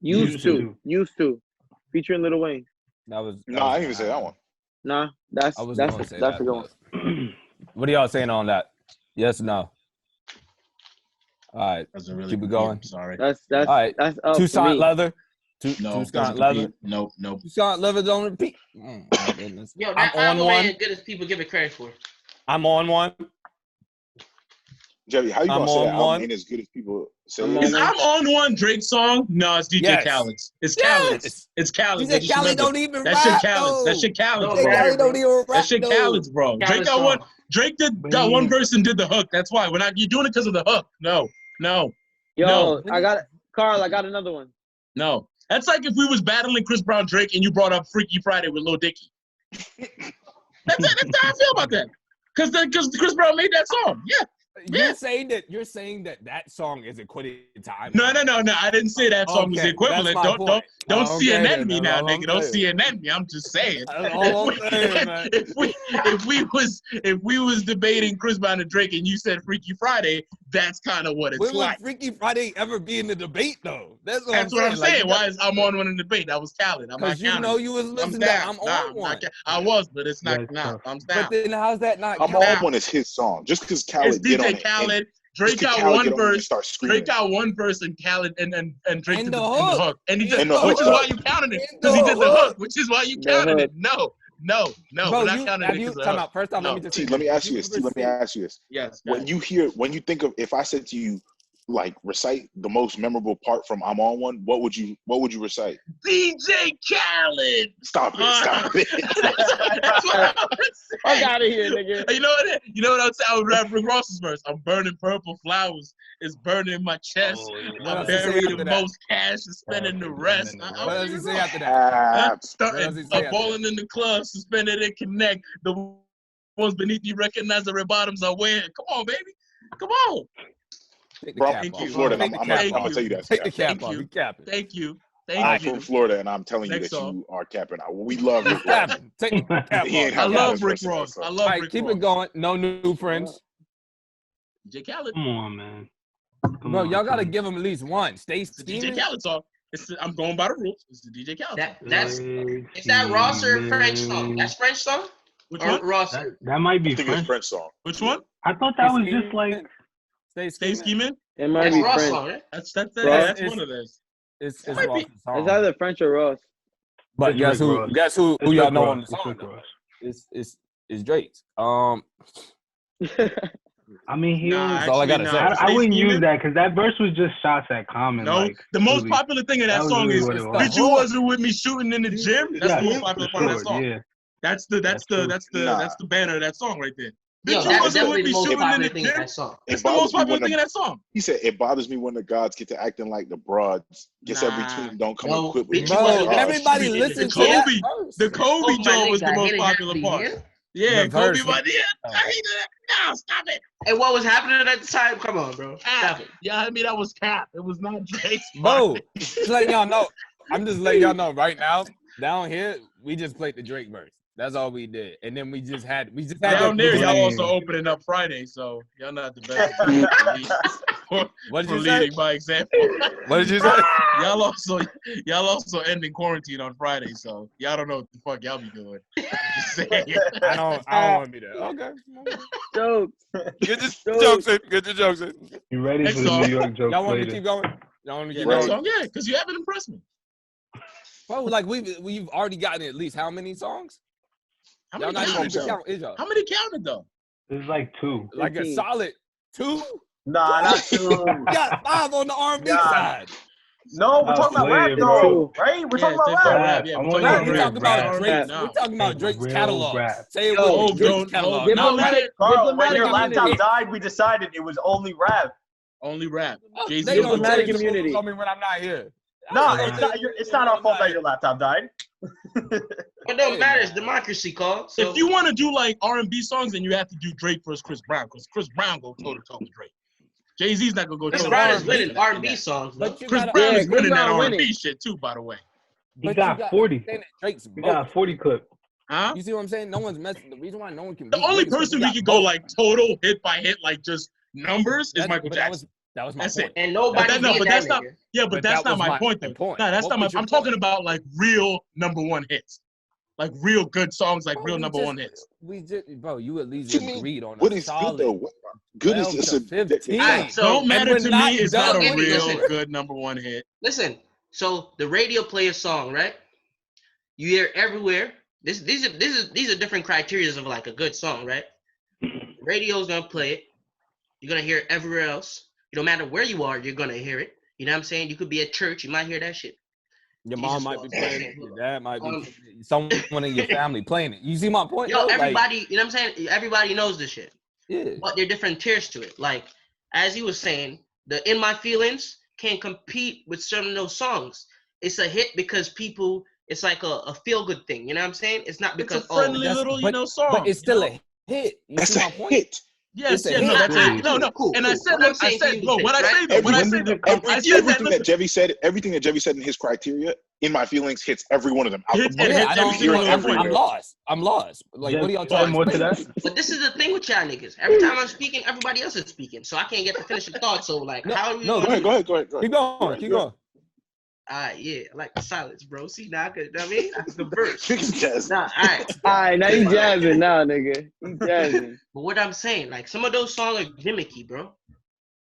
Used to. Featuring Lil Wayne. That was. No, I didn't even say that one. Nah, that's I was that's gonna say that's that, a good one. but- What are y'all saying on that? Yes or no? All right. That's a really Keep it good going. beat. Sorry. That's All right. that's up Two for Scott me. leather. Two No. Scott doesn't leather. compete. Nope. Nope. Two Scott leather don't repeat. My goodness. Yo, I'm that on album one. ain't as good as people give it credit for. I'm on one. Jeffy, how you I'm gonna say on that album one. ain't as good as people say? I'm it Is is? on I'm on one Drake song? No, it's DJ Yes. Khaled's. It's Khaled's. Yes. It's Khaled's. You I said just Khaled remembered. don't even That rap. shit Khaled's. That though. shit Khaled's, No, That bro. Khaled don't even rap. That shit though. Khaled's, bro. Drake Khaled's got one. song. Drake got one verse and did the hook. That's why. You're doing it because of the hook. No. Yo, No. I got Carl. I got another one. No. That's like if we was battling Chris Brown Drake and you brought up Freaky Friday with Lil Dicky. That's how I feel about that. Because Chris Brown made that song. Yeah. You're saying that song is equivalent to I'm No. On. I didn't say that song was Okay, the equivalent. that's my point. Don't Okay, CNN then, me that's now, all I'm nigga. Don't saying. CNN me. I'm just saying. That's all I'm saying, man. If we was debating Chris Brown and Drake and you said Freaky Friday, that's kind of what it's When like. would Freaky Friday ever be in the debate though? That's what That's I'm what I'm saying. saying. Why is I'm on one in the debate? That was Khaled. I'm not Because you counting. know you was I'm listening to down. I'm Nah, on I'm one. not, I was, but it's not. That's Nah, tough. I'm down. But then how's that not I'm count? on one is his song. Just because It's Khaled get on DJ it. and Khaled. Drake just 'cause got Khaled one get on it and verse. start screaming. Drake got one verse and Khaled and Drake And did the the hook. hook. And he did, And the which is hook. why you counted it. And Because he the did the hook. hook, which is why you The counted hook. it. No. Bro, We're not you counting have it you because of time the out. hook. First time, No. let me just T, say let me this. ask you this. T, let me ask you this. Yes. When you think of, if I said to you, like, recite the most memorable part from I'm on one, what would you recite? DJ Khaled. Stop it. Stop it. That's what I would say. Fuck out of here, nigga. You know what? You know what I would say? I would rap Rick Ross's verse. I'm burning purple flowers. It's burning my chest. I bury the most cash and spending the rest. What does he say after that? I'm balling in the club, suspended and connect. The ones beneath you recognize the red bottoms I wear. Come on, baby. Come on. Bro, I'm from Florida. I'm gonna tell you that. Take the cap off. We capping. Thank you. I'm from Florida, and I'm telling you that you are capping out. We love Rick Ross. Take the cap off. I love Rick Ross. I love Rick Ross. Keep it going. No new friends. DJ Khaled. Come on, man. Bro, y'all gotta give him at least one. Stay scheming. DJ Khaled song. I'm going by the rules. It's the DJ Khaled. Is that Ross or French song? That's French song. Which one? Ross. That might be I think it's a French song. Which one? I thought that was just like Stay scheming. It might be Ross French. song, right? That's one of those. It's might Ross' be. song. It's either French or Ross. But guess who? Guess who y'all know on the song? It's Drake's. I mean, he. That's all I gotta say. I wouldn't use that because that verse was just shots at Common. No, like, the most really, popular thing in that song is "Bitch, you wasn't with me shooting in the gym." That's the most popular part of that song. Yeah. That's the banner of that song right there. Yo, Bitch, you wasn't with me shooting in the gym. It's the most popular thing in that song. He said, "It bothers me when the gods get to acting like the broads. Guess every team don't come equipped with." Bro, everybody listen to that verse. The Kobe joke was the most popular part. Yeah, Kobe, but yeah, I hate that. No, stop it. And what was happening at the time? Come on, bro. Stop it. Yeah, I mean that was cap. It was not Drake's. Bro, just letting y'all know. I'm just letting y'all know right now. Down here, we just played the Drake verse. That's all we did, and then we just had down there. Y'all also opening up Friday, so y'all not the best. What did you leading say? by example. What did you say? Y'all also ending quarantine on Friday, so y'all don't know what the fuck y'all be doing. Just saying. I don't want to be there. Okay. Jokes. Get your jokes in. Get your jokes in. You ready for the New York joke? Y'all want me to keep going? Y'all want me to keep Next going? song, yeah, because you haven't impressed me. Bro, like we've already gotten at least how many songs? How Y'all many not even counted, count, is y'all? How many counted though? It's like 2. Like a solid 2? Nah, not 2. We got 5 on the R&B side. No, we're talking about rap though, right? We're talking about rap. Yeah, We're talking about Drake's. We're talking about Drake's catalog. Say it was Drake's catalog. Carl, when your laptop died, we decided it was only rap. Only rap. Jay-Z They don't matter community. Tell me when I'm not here. No, it's not our fault that your laptop died. It don't matter. It's democracy, Carl. So. If you want to do like R&B songs, then you have to do Drake versus Chris Brown, because Chris Brown go toe to toe with Drake. Jay-Z's not gonna go toe to toe. Chris Brown is winning R&B songs, but Chris Brown is winning that R&B shit too, by the way. He got 40. Drake's He got a 40 clip. Huh? You see what I'm saying? No one's messing. The reason why no one can. The only person we could go like total hit by hit, like just numbers, is Michael Jackson. That was my point. It. And nobody. But that's not. Yeah, but that's not my point though. Point. No, that's not my. I'm talking about like real #1 hits, like real good songs, like real #1 hits. We just, bro, you at least agreed on what a is solid. good though? Good is just a 15. Don't matter to me. It's not a done. real good #1 hit. Listen, so the radio play a song, right? You hear everywhere. These are different criteria of like a good song, right? Radio's gonna play it. You're gonna hear it everywhere else. No matter where you are, you're gonna hear it. You know what I'm saying? You could be at church, you might hear that shit. Your mom might be playing it. Your dad might be. Someone in your family playing it. You see my point? Yo, everybody, you know what I'm saying? Everybody knows this shit. Yeah. But there are different tiers to it. Like, as he was saying, the In My Feelings can't compete with certain of those songs. It's a hit because people, it's like a feel-good thing. You know what I'm saying? It's not because, it's a friendly little, song. But it's still a hit. You see my point? Hit. Yes, no, that's it. No, cool. And I said, bro, what I say though, everything that Jevy said in his criteria, In My Feelings hits every one of them. I'm lost. Like, what are y'all talking about? But this is the thing with y'all niggas. Every time I'm speaking, everybody else is speaking, so I can't get to finish the thought. So like, how are we? No, go ahead. Keep going. Yeah, I like the silence, bro. See, now I could, you know what I mean? I can converse. Jazz. Nah, all right, now you jazzing now, nigga. You jazzing. But what I'm saying, like, some of those songs are gimmicky, bro.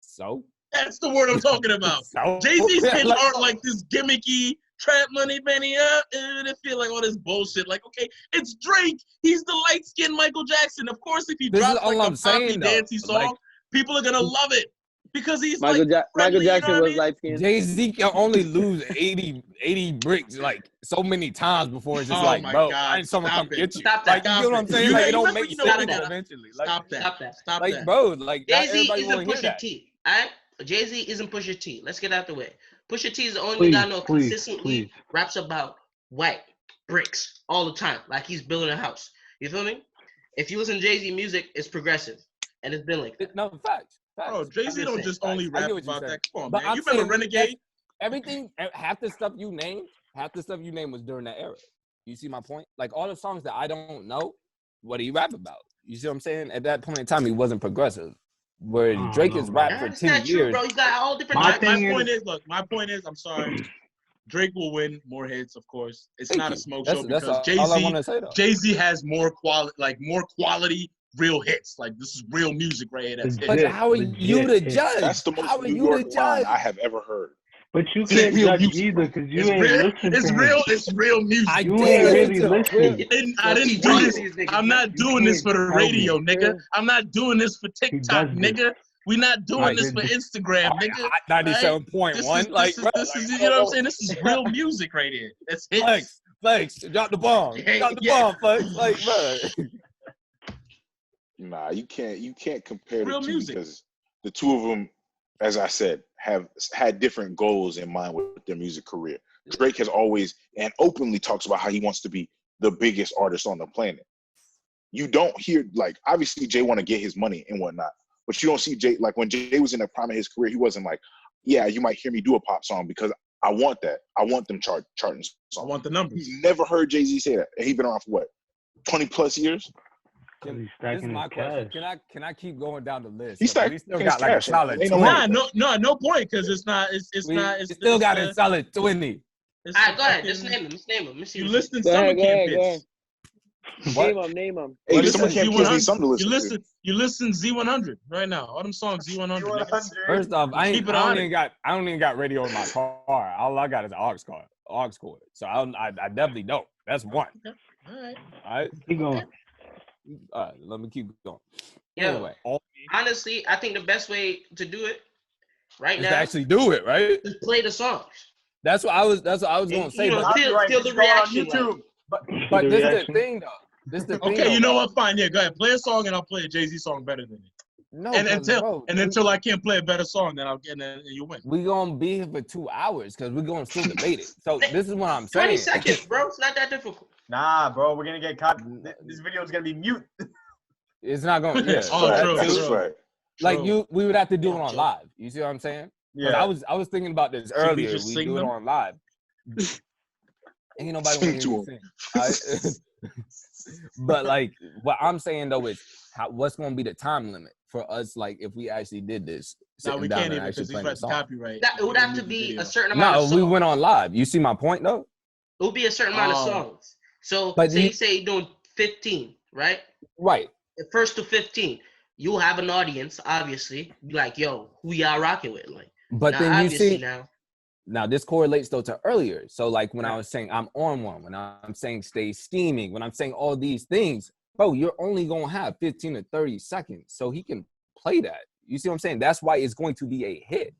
So? That's the word I'm talking about. Jay-Z's hits aren't like this gimmicky, trap money, Benny, and it feel like all this bullshit. Like, okay, it's Drake. He's the light-skinned Michael Jackson. Of course, if he drops like a poppy, dancey song, people are gonna love it. Because he's Michael friendly, Jackson you know was light skinned. Jay-Z can only lose 80 bricks like so many times before it's just like, my bro, God. I ain't someone Stop come it. get you. Stop Like, that. you know what I'm saying? You Like, know- it don't you make know sense what? eventually. Like, Stop that. Stop that. Stop like that. bro, like, not Jay-Z everybody isn't want to hear Pusha that. T. Alright? Jay-Z isn't Pusha T. Let's get out the way. Pusha T is the only Please, guy I know please, consistently please. raps about white bricks all the time, like he's building a house. You feel me? If you listen to Jay-Z music, it's progressive, and it's been like that. No, facts. Bro, Jay-Z don't just only I rap get what you're about saying. that. Come on, But man. I'm You remember saying Renegade? Everything, half the stuff you named was during that era. You see my point? Like all the songs that I don't know, what do you rap about? You see what I'm saying? At that point in time, he wasn't progressive. Where Drake has rapped for That's 10 not true, years. bro. He's got all different My types. point is, I'm sorry. Drake will win more hits, of course. It's Thank not you. a smoke That's show because all I want to say, though. Jay-Z has more quality real hits. Like this is real music right here. That's But it. how are you the judge? That's the How most are New you York the line judge? I have ever heard. But you It's can't real judge music, either bro. because you It's ain't real. listen It's to real. him. It's real music. I You did ain't listen really to him. listening. I didn't do this. I'm not doing this for the tell me. radio, nigga. I'm not doing this for TikTok, does this. nigga. We not doing Right. this for Instagram, nigga. 97.1. This is you know what I'm saying? This is real music right here. That's it. Flex, drop the bomb. Drop the bomb, Flex. Like, bro. Nah, you can't compare Real the two music. because the two of them, as I said, have had different goals in mind with their music career. Drake has always and openly talks about how he wants to be the biggest artist on the planet. You don't hear, like, obviously Jay want to get his money and whatnot, but you don't see Jay, like when Jay was in the prime of his career, he wasn't like, yeah, you might hear me do a pop song because I want that. I want them charting songs. I want the numbers. You've never heard Jay-Z say that. And he's been around for what, 20 plus years? He's This is stacking my his question. cash. Can I keep going down the list? He's We still stacking got his like a cash. solid Ain't no 20. way. No point because it's not. It's We not. It's still got it's, a solid 20. it's All right, go ahead. fucking- Just name him. Just name him. Let's see. You what listen to Go summer ahead, camp go ahead. hits. Name him. Hey, You the summer listen camp kids need something to You listen to. listen Z100 right now. All them songs Z100. nigga. First off, I Keep it don't on even got radio in my car. All I got is an aux cord. So I definitely don't. That's one. All right. All right. Keep going. All right. Let me keep going. Yo, Anyway, honestly, I think the best way to do it right just now to actually do it, right? is play the songs. That's what I was gonna say. You know, But feel the reaction. but The this is the reaction. thing, though. This is the thing. Okay, though, you know bro. what? Fine. Yeah, go ahead. Play a song and I'll play a Jay-Z song better than it. No, And 'cause, bro, until I can't play a better song, then I'll get and you win. we gonna be here for 2 hours because we're gonna still debate it. So this is what I'm 20 saying. seconds, bro. It's not that difficult. Nah, bro, we're gonna get caught. This video is gonna be mute. It's not gonna. Yeah. Oh, Right. true, That's true. right. Like True. we would have to do it Yeah, on true. live. You see what I'm saying? 'Cause Yeah. I was thinking about this So we earlier. just We sing do it them? on live. Ain't nobody Sing want to to 'em. sing. All right? But like what I'm saying though is what's gonna be the time limit for us? Like if we actually did this, No, sitting we down can't and even actually because he's playing the got the song. copyright. That, it would have to Music be video. a certain amount No, of we songs. went on live. You see my point though? It would be a certain amount of Oh. songs. So But say you- you say you're doing 15, right? Right. The first to 15, you'll have an audience, obviously. Be like, yo, who y'all rocking with? Like, But now, then you obviously see now. this correlates though to earlier. So like when I Right. was saying I'm on one, when I'm saying stay steaming, when I'm saying all these things, bro, you're only gonna have 15 to 30 seconds. So he can play that. You see what I'm saying? That's why it's going to be a hit.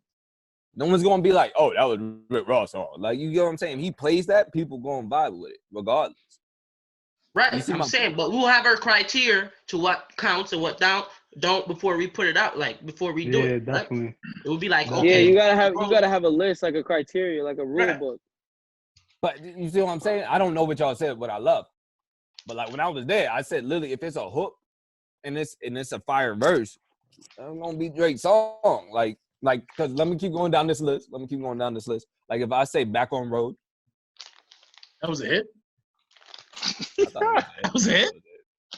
No one's gonna be like, oh, that was Rick Ross song. Like you get what I'm saying? He plays that, people gonna vibe with it, regardless. Right, You see I'm my saying, but we'll have our criteria to what counts and what don't before we put it out, like before we do Yeah, it. Right? definitely. It would be like, Yeah, okay, Yeah, you gotta have a list, like a criteria, like a rule Right. book. But you see what I'm saying? I don't know what y'all said, what I love. But like when I was there, I said literally if it's a hook and it's a fire verse, it's gonna be Drake's song. Like, cause let me keep going down this list. Like if I say Back on Road, That was a hit. I thought That was a hit.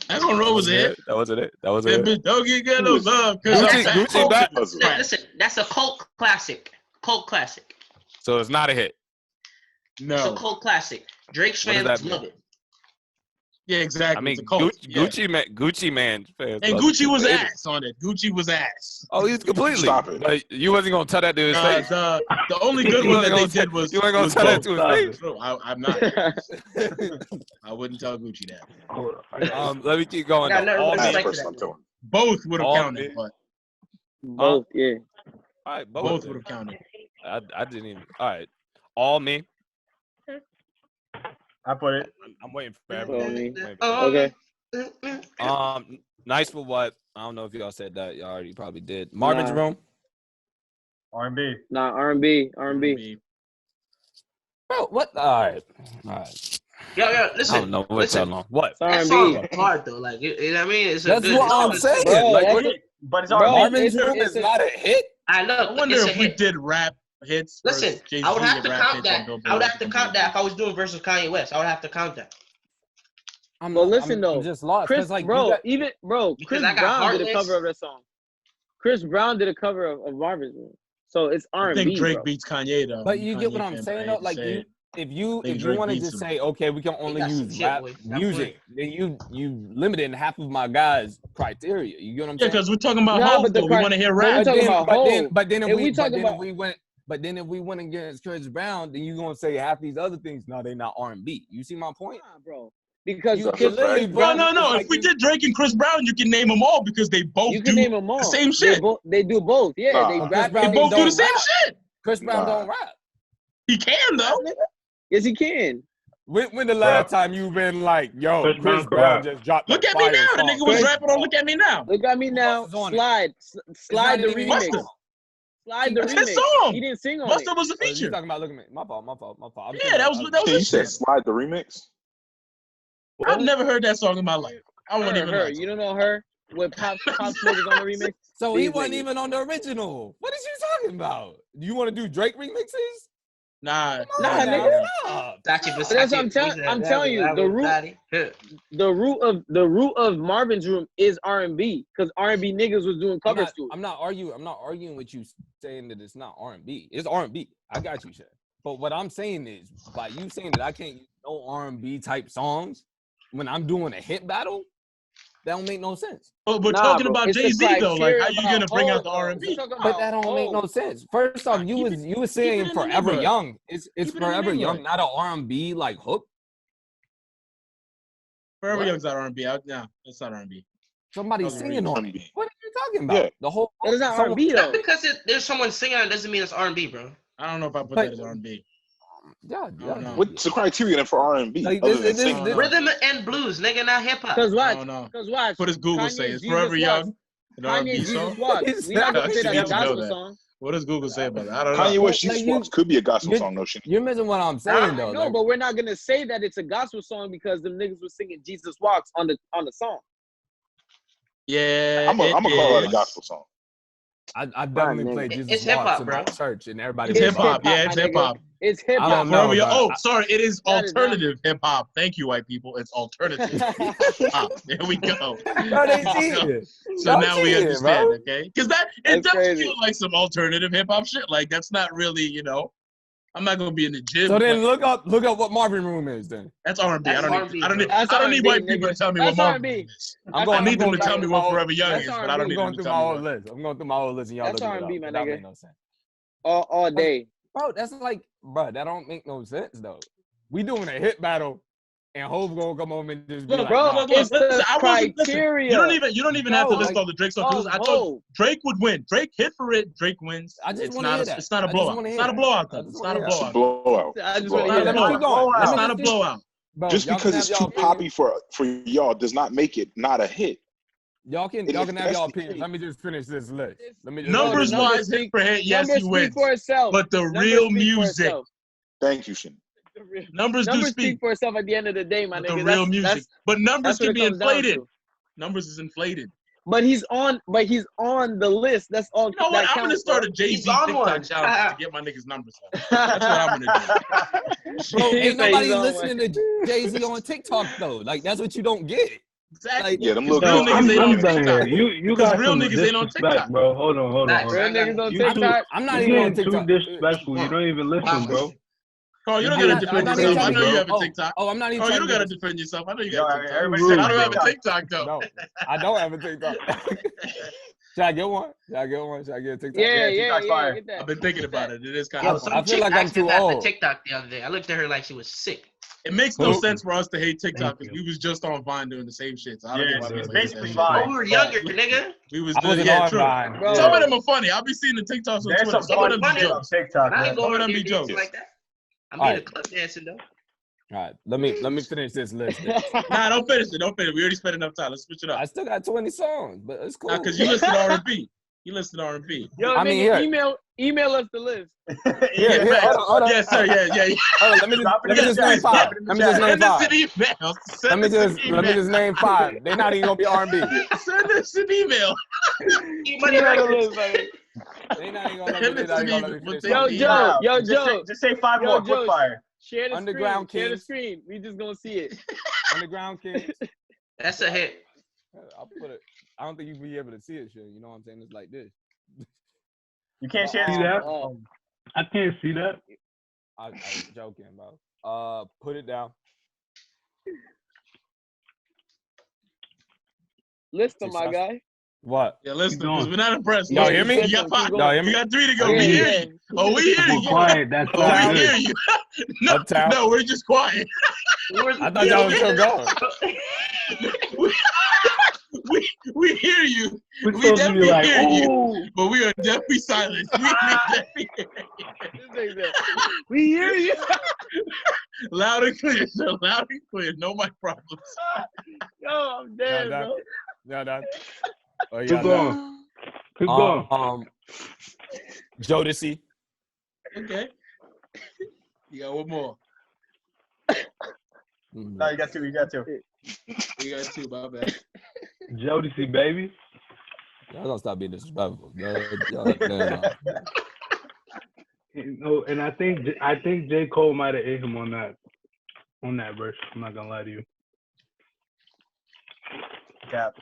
Back on Road was a hit. That wasn't it. That was That it. bitch don't get no love. 'Cause Gucci- I'm back. Gucci back. listen, that's a cult classic. Cult classic. So it's not a hit. It's a No. cult classic. Drake's What does fans that love mean? it. Yeah, exactly. I mean, It's a cult. Gucci, Yeah. Gucci man. fans And love Gucci it. was ass on it. Gucci was ass. Oh, he's completely. Stop it. But you wasn't gonna tell that to his face. The only good You one wasn't that they gonna did was you ain't gonna was tell that both. to his face. True. I'm not. I wouldn't tell Gucci that. Let me keep going. I got though. nothing All but That's me, the respect person for I'm that. telling. Both would have All counted, me. but Both, yeah. All right, Both would have counted. I didn't even. All right, all me. I put it. I'm waiting for All everyone. me. Okay. Nice for what? I don't know if y'all said that. Y'all already probably did. Marvin's Nah. Room. R&B. Nah, R&B. Bro, what? All right. Yo, I listen. don't know what listen. y'all know. What? It's That R&B. song is hard though. Like, you know what I mean? It's a That's good what song. I'm saying. Bro, Like, that's what? it. But it's Bro, R&B. Marvin's it's- Room it's is a- not a hit. I look. I wonder it's a if we hit. did rap hits. Listen, versus Jay-Z I would have to rap count hits on that. Billboard. I would have to count that if I was doing versus Kanye West. I would have to count that. But listen, though, I'm just lost. Chris, Like, bro, you got, Because Chris I got Brown did a Heartless. cover of that song. Chris Brown did a cover of Marvin's Room. So it's I R&B, think Drake bro. beats Kanye though. but I'm a you get Kanye what I'm fan, saying but I though. hate to Like, say it. if you think Drake want to beats just him. say, okay, we can only got some use shit, rap boy. Stop music, then you limited half of my guys' criteria. You get what I'm Yeah, saying? because we're talking about Nah, Hov, but the though. We want to hear but we rap. talking about Hov. But then If we talking about- if we went against Chris Brown, then you gonna say half these other things. No, they're not R&B. You see my point? Nah, bro. Because You Chris literally, Brown, No. it's like If we you- did Drake and Chris Brown, you can name them all because they both you can do name them all. the same shit. They do both. Yeah, Nah. they But Chris rap. Brown They both do the don't same rap. shit. Chris Brown Nah. don't rap. He can though. Yes, he can. When the last time you been like, yo, Chris Chris Brown Brown rap. just dropped Look a at me fire now. The song? nigga was Chris- rapping on Look at Me Now. Look at me now. else is on it? Slide not the even remix. Busta. Slide the That's remix. his song. He didn't sing on Busta it. was a Oh, you feature. talking about? Look at me. My fault. I'm Yeah, thinking that was about- You his said shit. slide the remix. I've never heard that song in my life. I won't even Her. lie. You don't know her? With Pop Smoke is on the remix? So he These wasn't niggas. even on the original. What is you talking about? Do you want to do Drake remixes? Nah, Nah, nah, nigga. Stop. That's what I'm telling- I'm telling you, the root of Marvin's Room is R&B because R&B niggas was doing covers to it. I'm not arguing with you saying that it's not R&B. It's R&B. I got you, Shay. But what I'm saying is, by you saying that I can't use no R&B type songs when I'm doing a hit battle, that don't make no sense. But we're Nah, talking bro, about it's the Jay-Z though. Like, how you criteria gonna bring about out the Hov, R&B? though. We're talking But about that don't make no Hov. sense. First off, Nah, you keep was it in saying the Forever neighborhood. Young. It's Keep it in the Forever Young, neighborhood. not an R&B like hook. Forever What? Young's not R&B. No, it's not R&B. Somebody Those are singing on it. R&B. What are you talking about? Yeah. The whole That is not so- R&B Not though. because there's someone singing on it doesn't mean it's R&B, bro. I don't know if I put But- that as R&B. Yeah, don't know. What's the criteria then for R&B Like, other this- than this- singing? Rhythm and blues, nigga, not hip hop. Because I watch. don't know. Because watch. What does Google Kanye say? Is Jesus Forever Walks. Young an R&B Kanye Jesus song? Walks. We're not I gonna say actually that's a need to know gospel that. song. What does Google say about that? I don't know. Kanye West, Like Jesus you- Walks could be a gospel you're- song, no shit. You're missing what I'm saying though. No, like- but we're not gonna say that it's a gospel song because them niggas was singing Jesus Walks on the song. Yeah, I'm gonna call that a is. gospel song. I definitely nigga. played Jesus It's Walks hip-hop, in bro. my church and everybody. It's was hip hop. vibing. Yeah, it's my nigga. hip hop. It's hip I hop. don't know, Forever Young. but Oh, I- sorry. It is That is not- alternative hip hop. Thank you, white people. It's alternative hip hop. There we go. Bro, they cheating. So Y'all now we cheating, understand, bro. okay? Because it That's does crazy. feel like some alternative hip hop shit. Like that's not really, I'm not gonna be in the gym. So then but look up what Marvin Room is then. that's R&B. That's I don't R&B, need. I don't bro. need. That's I don't need R&B, white people nigga. to tell me That's what Marvin R&B. Room is. I'm That's going. I I'm need them going to back tell me through what my Forever Young that's is, but I R&B. don't I'm need going them to through tell my me whole what. list. I'm going through my whole list and y'all That's look it R&B, up. my That nigga. make no sense. All day. Bro, that's like, bro, that don't make no sense though. We doing a hit battle, and Hov gonna come home and just be Look, like, bro, nah. Look, it's listen, the I wasn't. Listen, criteria. you don't even have to No, list like- all the Drake songs. of I told Hov. Drake would win. Drake hit for it. Drake wins. I just It's wanna not. hear A, that. it's not a I just blowout. wanna It's hear not a that. blowout I though. just It's wanna not a hear It's a that. blowout. blowout. I just It's want to a hear Not a that. Let's keep blowout. going. It's Let me not a just- blowout. Bro, Just y'all because can it's have too y'all opinion. poppy for y'all does not make it not a hit. Y'all can If have that's y'all the opinions. case- Let me just finish this list. Let me just Numbers the numbers wise, hit speak- for hit, yes, Numbers he speak wins. for itself. But the Numbers real speak for music, itself. Thank you, Shin. The real- numbers do Numbers speak. speak for itself at the end of the day, my But nigga. the real music. But numbers that's what can it be comes down inflated. to. Numbers is inflated. But he's on the list. That's all. You know what? that I'm gonna counts, start bro. a Jay-Z He's on TikTok one. challenge to get my niggas numbers up. That's what I'm gonna do. Bro, He ain't say nobody he's on listening to Jay-Z on TikTok though. Like that's what you don't get. Exactly. Like, Yeah, them Because little real kids niggas ain't I'm on done here. TikTok. You Because got real some niggas ain't on disrespect, TikTok. bro. Hold on. Nice. Real niggas on You TikTok. I'm not You're even on getting too TikTok. disrespectful. You don't even listen, bro. Carl, you don't I'm gotta not- defend I'm not yourself. even I trying know to you be- have a TikTok. Oh, I'm not even Carl, you trying don't to gotta defend yourself. I know you Yo, got a TikTok. everybody Rude, said I don't bro. have a TikTok though. No, I don't have a TikTok. Should I get one? Should I get a TikTok? Yeah, TikTok's fire. Get that. I've been thinking about it. It is kind Yo, of. some I feel chick like I'm asked me too that old. the TikTok the other day. I looked at her like she was sick. It makes no sense for us to hate TikTok because we was just on Vine doing the same shit. So I don't know why it's we basically hate Vine. Oh, we were younger, nigga. We was I wasn't yeah, on true. Vine. Bro. Some of them are funny. I'll be seeing the TikToks on There's Twitter. some Some of them be funny shit on jokes. TikTok, I ain't man. Some of going them to be do jokes. like that. I'm All being a right. club dancing though. All right, let me finish this list. Then. Nah, don't finish it. Don't finish it. We already spent enough time. Let's switch it up. I still got 20 songs, but it's cool. Nah, because you listed R&B. You listed R&B. Yo, I nigga, mean, here. email us the list. Yeah, hold on. Yes, sir. Yeah. Hold on, let me just name five. Let me just name Send us five. an email. Let me just name five. They're not even gonna be R&B. Send us an email. Money records. They not even gonna let me finish. Yo, R&B. Joe. Yo, Joe. Just say 5 Yo, more. Joe. Quick fire. Share the Underground screen. Share the Kings. screen. We just gonna see it. Underground Kings. That's a hit. I'll put it. I don't think you'll be able to see it, shit. You know what I'm saying? It's like this. You can't share See this. that? Oh. I can't see that. I was joking, bro. Put it down. List them, my guy. What? Yeah, listen, Keep going. because we're not impressed. Y'all hear me? You got five. Keep Y'all hear You me? got 3 to go. Yeah, We hear yeah. you. Oh, we hear We're you. quiet. That's Oh, all we good. hear you. No, Uptown. no, we're just quiet. I thought y'all was still going. We hear you. We're We supposed to be definitely like, hear you. ooh. But we are definitely silent. We definitely hear you. We hear you. Loud and clear, sir. Loud and clear. No mic problems. Yo, I'm dead, Y'all bro. Y'all done? Oh, Keep y'all going. done? Keep going. Jodeci. Okay. You got one more. No, you got 2. You got 2. You got 2, my bad. Jodeci, baby. Y'all don't stop being disrespectful. Y'all. You know, and I think J. Cole might have ate him on that verse. I'm not gonna lie to you. Cap.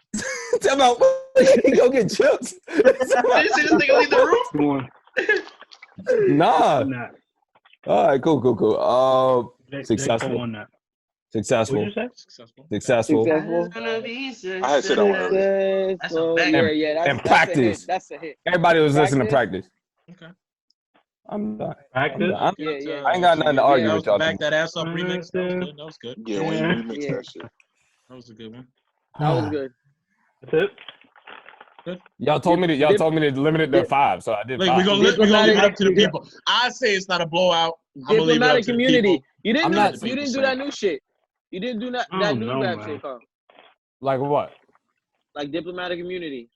Tell about go get chips. Did you see this nigga leave the room? Come on. Nah. Nah. All right, cool. J. Successful. Cole on that. Successful. What'd you say? Successful. I had said that one earlier. That's a banger. Yeah. And That's practice. That's a hit. Everybody was listening to practice. Okay. I'm done. Practice? Yeah. I ain't got nothing to argue with y'all. Back that ass up remix. That was good. Yeah, when you remix Yeah. that shit. That was a good one. That was good. That's it? Y'all told me to limit it to 5, so I did Look, 5. we're gonna leave it up to the people. I say it's not a blowout. I'm gonna leave it up Diplomatic to the community. people. You didn't I'm do not- that. You didn't do that new shit. You didn't do that I don't new know, rap man. shit, Carl. Like what? Like diplomatic immunity.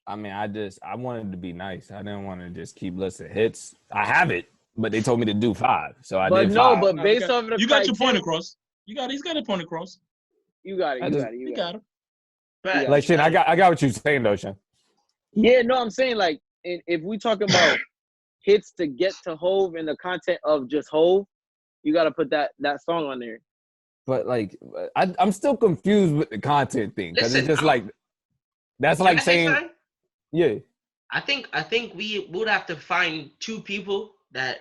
I mean, I wanted to be nice. I didn't want to just keep listing hits. I have it, but they told me to do 5, so I But did no, 5. but based off of the You got your point criteria- across. He's got a point across. You got it. You got him. Yeah. Like Shin, I got what you're saying though, Shin. Yeah, no, I'm saying like if we talk about hits to get to Hove and the content of just Hove, you got to put that song on there. But like, I'm still confused with the content thing because it's Listen, just like that's Can like I say saying, something? yeah. I think we would have to find 2 people that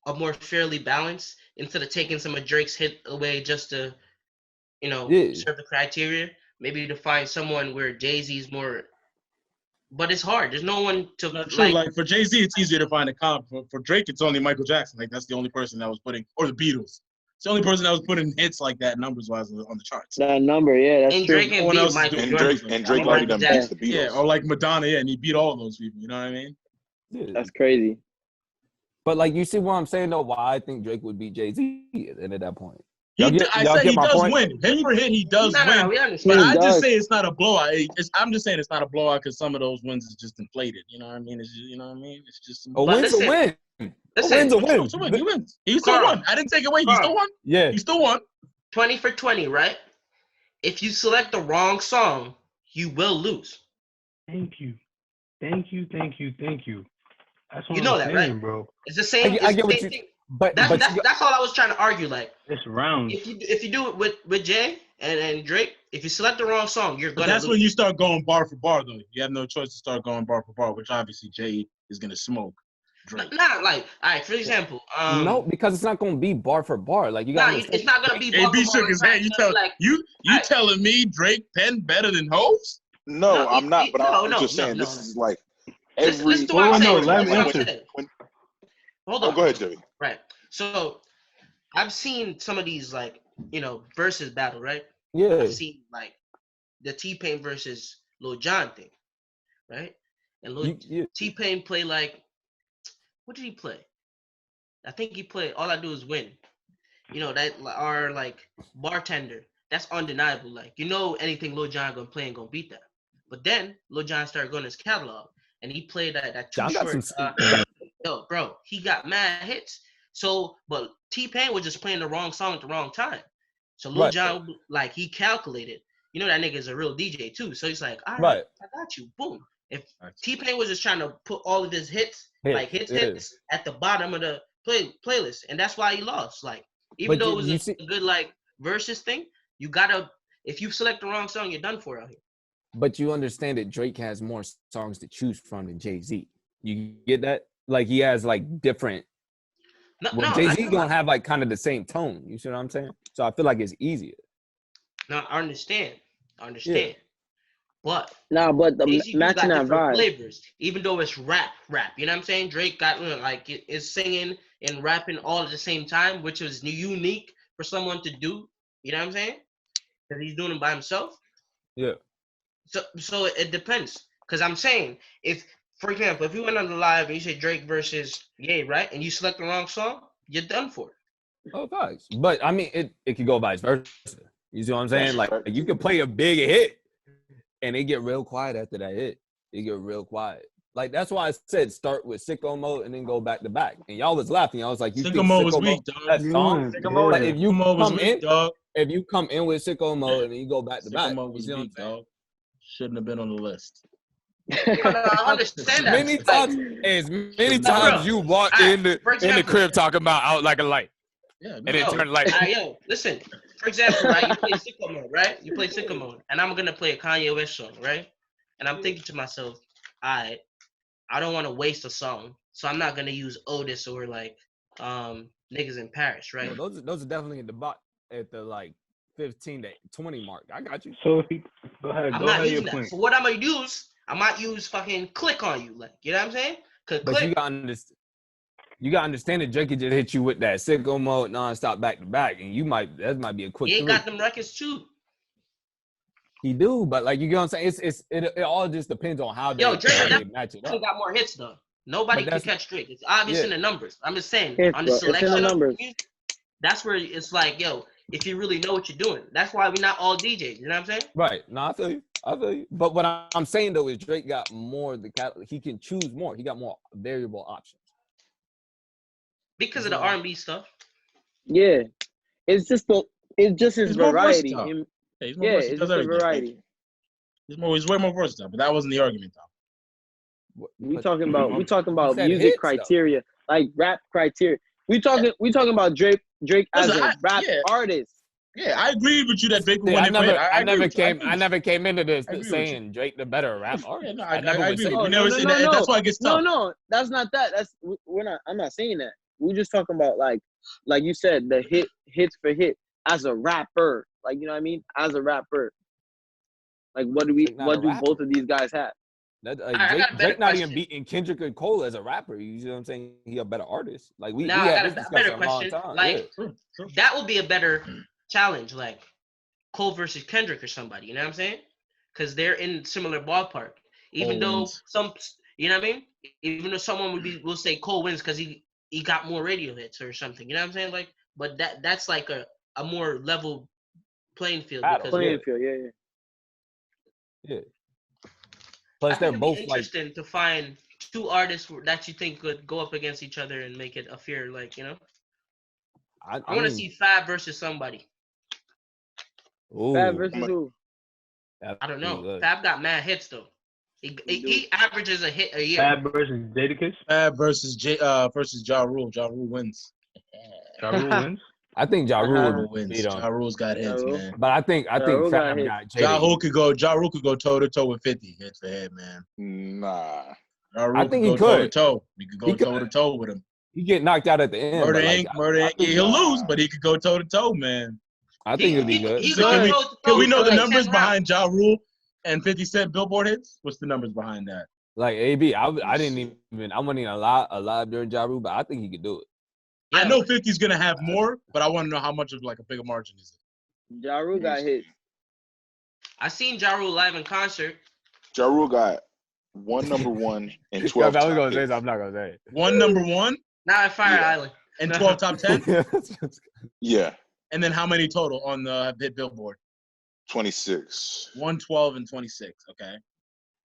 are more fairly balanced instead of taking some of Drake's hit away just to, serve the criteria. Maybe to find someone where Jay-Z's more, but it's hard. There's no one to Like for Jay-Z, it's easier to find a comp. For Drake, it's only Michael Jackson. Like that's the only person that was putting, or the Beatles. It's the only person that was putting hits like that numbers-wise on the charts. That number, yeah, that's And true. Drake and beat Michael Jordan. And Drake already done beats the Beatles. Yeah, or like Madonna, and he beat all of those people. You know what I mean? That's crazy. But like, you see what I'm saying though? Why I think Drake would beat Jay-Z at that point. I Y'all said get he my does point? win. Hit for hit, he does No, win. we understand. But I does. just say it's not a blowout. I'm just saying it's not a blowout because some of those wins is just inflated. You know what I mean? It's just, you know what I mean? It's just some. A win's a listen, win. listen. A win's a win. So win. He wins. He still Carl. won. I didn't take it away. He still won. Yeah. He still won. 20 for 20, right? If you select the wrong song, you will lose. Thank you. That's what You know I'm that, saying, right? bro. It's the same. I It's get the what same you. thing. But That's all I was trying to argue. Like, It's round. if you do it with Jay and Drake, if you select the wrong song, you're But gonna that's lose. when you start going bar for bar, though. You have no choice to start going bar for bar, which obviously Jay is gonna smoke Drake. Not like, all right. For example, no, because it's not gonna be bar for bar. Like you got. it's not gonna be. bar AB for bar. shook his It's head. not gonna be like, You Alright. telling me Drake pen better than Hov? No, No, I'm not. But I'm no, just no, saying no, this no. is like Listen every. to what I'm saying. let me Listen to what I'm answer. saying. Hold on. Oh, go ahead, Joey. Right. So I've seen some of these like versus battle, right? Yeah. I've seen like the T-Pain versus Lil Jon thing, right? And T-Pain play like, what did he play? I think he played All I Do Is Win. That are like Bartender. That's undeniable. Like, anything Lil Jon gonna play and gonna beat that. But then Lil Jon started going to his catalog and he played that Too Short. Yo, bro, he got mad hits. So, but T-Pain was just playing the wrong song at the wrong time. So Lil Jon, like, he calculated. That nigga is a real DJ too. So he's like, all right, I got you. Boom. If T-Pain was just trying to put all of his hits at the bottom of the playlist, and that's why he lost. Like, even though it was a good like versus thing, you gotta, if you select the wrong song, you're done for out here. But you understand that Drake has more songs to choose from than Jay-Z. You get that? Like, he has like different. Jay-Z gonna have like kind of the same tone. You see what I'm saying? So I feel like it's easier. No, I understand. Yeah. But the matching that vibe. Flavors, even though it's rap. You know what I'm saying? Drake got like is singing and rapping all at the same time, which is unique for someone to do. You know what I'm saying? Because he's doing it by himself. Yeah. So it depends. Because I'm saying, if, for example, if you went on the live and you say Drake versus Ye, right? And you select the wrong song, you're done for it. Oh, thanks. But I mean, it could go vice versa. You see what I'm saying? Like, you can play a big hit and they get real quiet after that hit. They get real quiet. Like, that's why I said start with Sicko Mode and then go back to back. And y'all was laughing. I was like, you Sicko think Mode Sicko was weak, Mode, dog. that song? Sicko Mode, like, if you come in, dog. If you come in with Sicko Mode and then you go back to Sicko back, Mode was weak, dog. Shouldn't have been on the list. I understand that. As many times you walk in the crib talking about Out Like a Light. Yeah, and it turned like. Yo, listen. For example, right? You play Sicko Mode, right? You play Sicko Mode, and I'm gonna play a Kanye West song, right? And I'm thinking to myself, I don't want to waste a song, so I'm not gonna use Otis or like Niggas in Paris, right? No, those are definitely at the like 15 to 20 mark. I got you. So go ahead. I'm not using that. So what I'm gonna use, I might use fucking Click on You, like, you know what I'm saying? But you gotta understand that Drake could just hit you with that Sicko Mode nonstop back to back, and that might be a quick. He ain't got them records too. He do, but like, you get what I'm saying? It all just depends on how they match it up. He got more hits though. Nobody can catch Drake. It's obvious in the numbers. I'm just saying on the It's in selection the of numbers. music, that's where it's like, yo, if you really know what you're doing. That's why we're not all DJs. You know what I'm saying? Right. No, I feel you. But what I'm saying though is Drake got more he can choose more. He got more variable options. Because of the R&B stuff. Yeah. It's just his variety. It's just a variety. He's way more versatile, but that wasn't the argument though. We talking about music criteria, though. Like rap criteria. We talking about Drake as a rap artist. Yeah, I agreed with you that Drake would win. I never came into this saying Drake the better rap artist. Yeah, I agree. We never said that. That's why it gets tough. No, that's not that. I'm not saying that. We're just talking about like you said, the hits for hit as a rapper. Like, you know what I mean? As a rapper. Like, what do both of these guys have? Drake not even beating Kendrick or Cole as a rapper. You know what I'm saying? He a better artist. Like, we I had got a better question. Like, that would be a better challenge, like Cole versus Kendrick or somebody. You know what I'm saying? Because they're in similar ballpark. Even though some, you know what I mean? Even though someone will say Cole wins because he got more radio hits or something. You know what I'm saying? Like, but that's like a more level playing field. Yeah. Plus, they're both interesting to find two artists that you think could go up against each other and make it a fair, like, you know. I want to see Fab versus somebody. Ooh. Fab versus who? I don't know. Fab got mad hits though. He averages a hit a year. Fab versus Jadakiss. Fab versus Ja Rule. Ja Rule wins. Ja Rule wins. I think Ja Rule wins. Ja Rule's got hits, man. But I think Fab got Jadakiss. Ja Rule could go toe to toe with 50 hits for him, man. Nah. Ja Rule I think he could. Toe. He could go toe to toe with him. He get knocked out at the end. Murder Inc. He'll lose, but he could go toe to toe, man. I think it'd be good. Can we know the numbers behind Ja Rule and 50 Cent Billboard hits? What's the numbers behind that? Like AB, I wasn't even alive during Ja Rule, but I think he could do it. I know 50's gonna have more, but I want to know how much of like a bigger margin is it. Ja Rule got hits. I seen Ja Rule live in concert. Ja Rule got 1 number 1 and 12 I was top gonna say hits. something, I'm not gonna say it. 1 number 1 Now at Fire Yeah. Island. and 12 top 10, Yeah, and then how many total on the hit Billboard? 26. 112 and 26. Okay.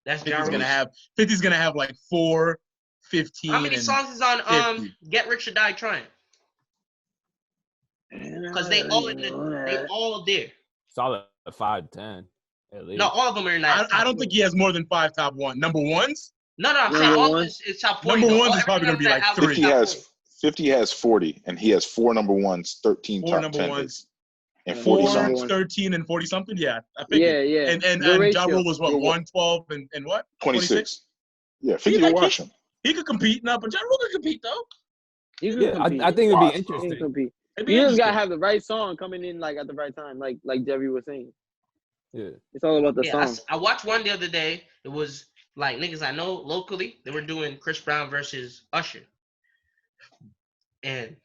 That's Ja 50's Rule. gonna have 50's gonna have like 4, 15. How many and songs is on 50. Get Rich or Die Trying? Because they all there. Solid 5, 10 at least. No, all of them are in that. I don't think he has more than 5 top 1 number ones. No, I'm saying Number all of one? them is top 40. Number though. ones is Every probably gonna be number like that album is 50 top has 40. 50 has 40, and he has 4 number 1s, 13 4 top number 10 ones. hits, and 40 Four songs. 4, 13, and 40 something. Yeah, I figured. Yeah. And Good Ja ratio. Rule was what, Good one. 112 and what? 26. Yeah, He 50 like- will watch him. He could compete now, but Ja Rule could compete though. You can Yeah, compete. I think it'd be Wow. You can interesting. compete. It'd be You just gotta interesting. have the right song coming in like at the right time, like Jerry was saying. Yeah. It's all about the Yeah, song. I watched one the other day. It was like niggas I know locally. They were doing Chris Brown versus Usher. And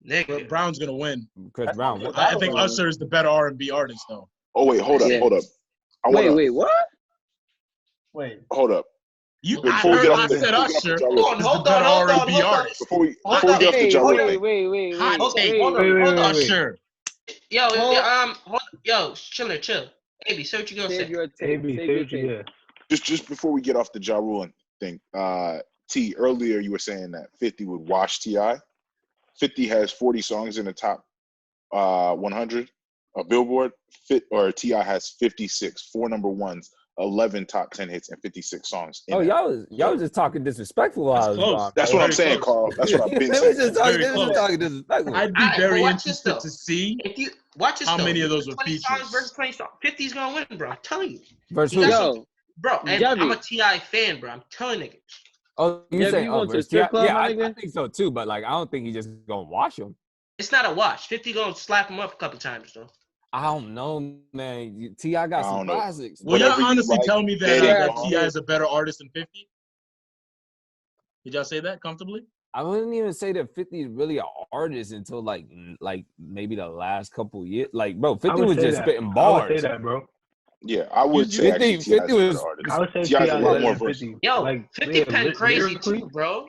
But nigga, Brown's gonna win. Chris Brown. I think Usher is the better R&B artist though. Oh, wait, hold up. Yeah. I wanna, Wait, what? Wait. Hold up. I Before we heard get I off the- said before we get off Usher the Ja is Rule. hold the on, better hold on, R&B hold on. artist. Before we Hold get on. off the Hey, Ja Rule wait, thing. wait. Hot take. Hold Wait, wait, wait. Usher. Yo, chill. AB, say what you gonna Save say. your tape. Maybe, Save your tape. yeah. Just before we get off the Ja Rule thing, T, earlier you were saying that 50 would wash T.I. 50 has 40 songs in the top 100 Billboard. T.I. has 56, 4 number 1s, 11 top 10 hits, and 56 songs. in Oh, that. y'all was just talking disrespectful while I was That's close. gone. That's Very what I'm saying, close. Carl. That's what I've been They saying. was just talking, Very they was just close. talking disrespectful. I'd be Alright, very but watch this, interested though. to see If you watch this how though, many of those were 20 features. songs versus 20 songs, 50's gonna win, bro. I'm telling you. Versus He who? got Yo, Bro, and Javi. I'm a T.I. fan, bro. I'm telling niggas. Oh, you Yeah, say you going to versus strip T.I.? club, Yeah, my I nigga? think so too. But like, I don't think he just gonna wash him. It's not a watch. 50 gonna slap him up a couple times, though. I don't know, man. T.I. got I some don't know. classics. Will y'all Whatever you honestly like, tell me Daddy that Ball. T.I. is a better artist than 50? Did y'all say that comfortably? I wouldn't even say that 50 is really an artist until like maybe the last couple years. Like, bro, 50 was just spitting I would bars. say that, bro. Yeah, I would You- say actually 50 T.I. is a was- better artist. I would say T.I. is a T.I. lot better more than versatile. 50. Yo, Like, 50 yeah, pen crazy lyrically, too, bro.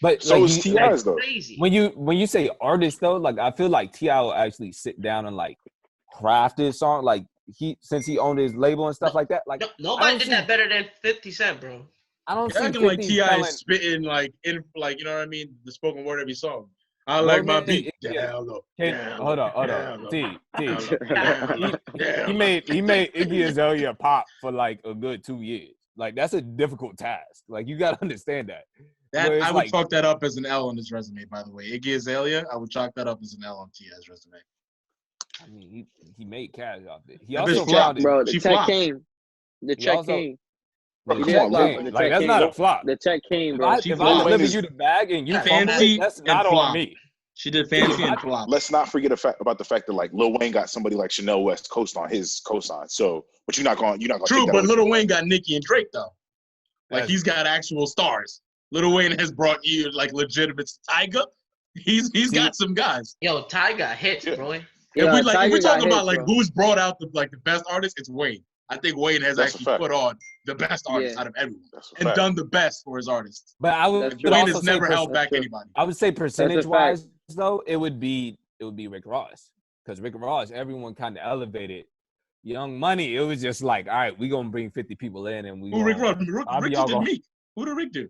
But So like, is T.I.'s though. Crazy. when you say artist though, like I feel like T.I. will actually sit down and like craft his song. Like since he owned his label and stuff like that. Like No, I nobody don't did see- that better than 50 Cent, bro. I don't You're see acting like 50 T.I. telling- is spitting like in like, you know what I mean, the spoken word every song. I No, like my man, beat. yeah. Down low. Hey, Down hold low, on. down low, T. down low, down low, down He low. made Iggy Azalea pop for like a good 2 years. Like that's a difficult task. Like you gotta understand that. That Where it's I would like- chalk that up as an L on his resume, by the way. Iggy Azalea, I would chalk that up as an L on T.I.'s resume. I mean, he made cash off it. He That also bitch flopped, founded. Bro, the She check flopped. came. The He check also- came. Bro, He come did on, flop, Lil but the Like check that's came. not a flop. The check came, If bro. I, She if flopped. I'm Lil Wayne delivering is- you the bag and you fumble Fancy it, that's and not flop. on me. She did fancy and flop. Let's not forget about the fact that like Lil Wayne got somebody like Chanel West co-sign his cosign. So, but you're not gonna True, take that but away Lil from Wayne got Nicki and Drake though. Like That's- he's got actual stars. Lil Wayne has brought you like legitimate Tyga. He's got some guys. Yo, Ty got hits, Yeah. bro. Yeah, if we Tiger got talk about hits, like bro. who's brought out the best artists, it's Wayne. I think Wayne has That's a actually fact. put on the best artists Yeah. out of everyone That's a and fact. done the best for his artists. But I would, That's would true. Wayne also has say never held That's back true. anybody. I would say fact. percentage wise though, it would be Rick Ross, because Rick Ross, everyone kind of elevated. Young Money, it was just like, all right, we gonna bring 50 people in and we. Who Rick gonna- Ross? I'll be Rick all did going- Meek. Who did Rick do?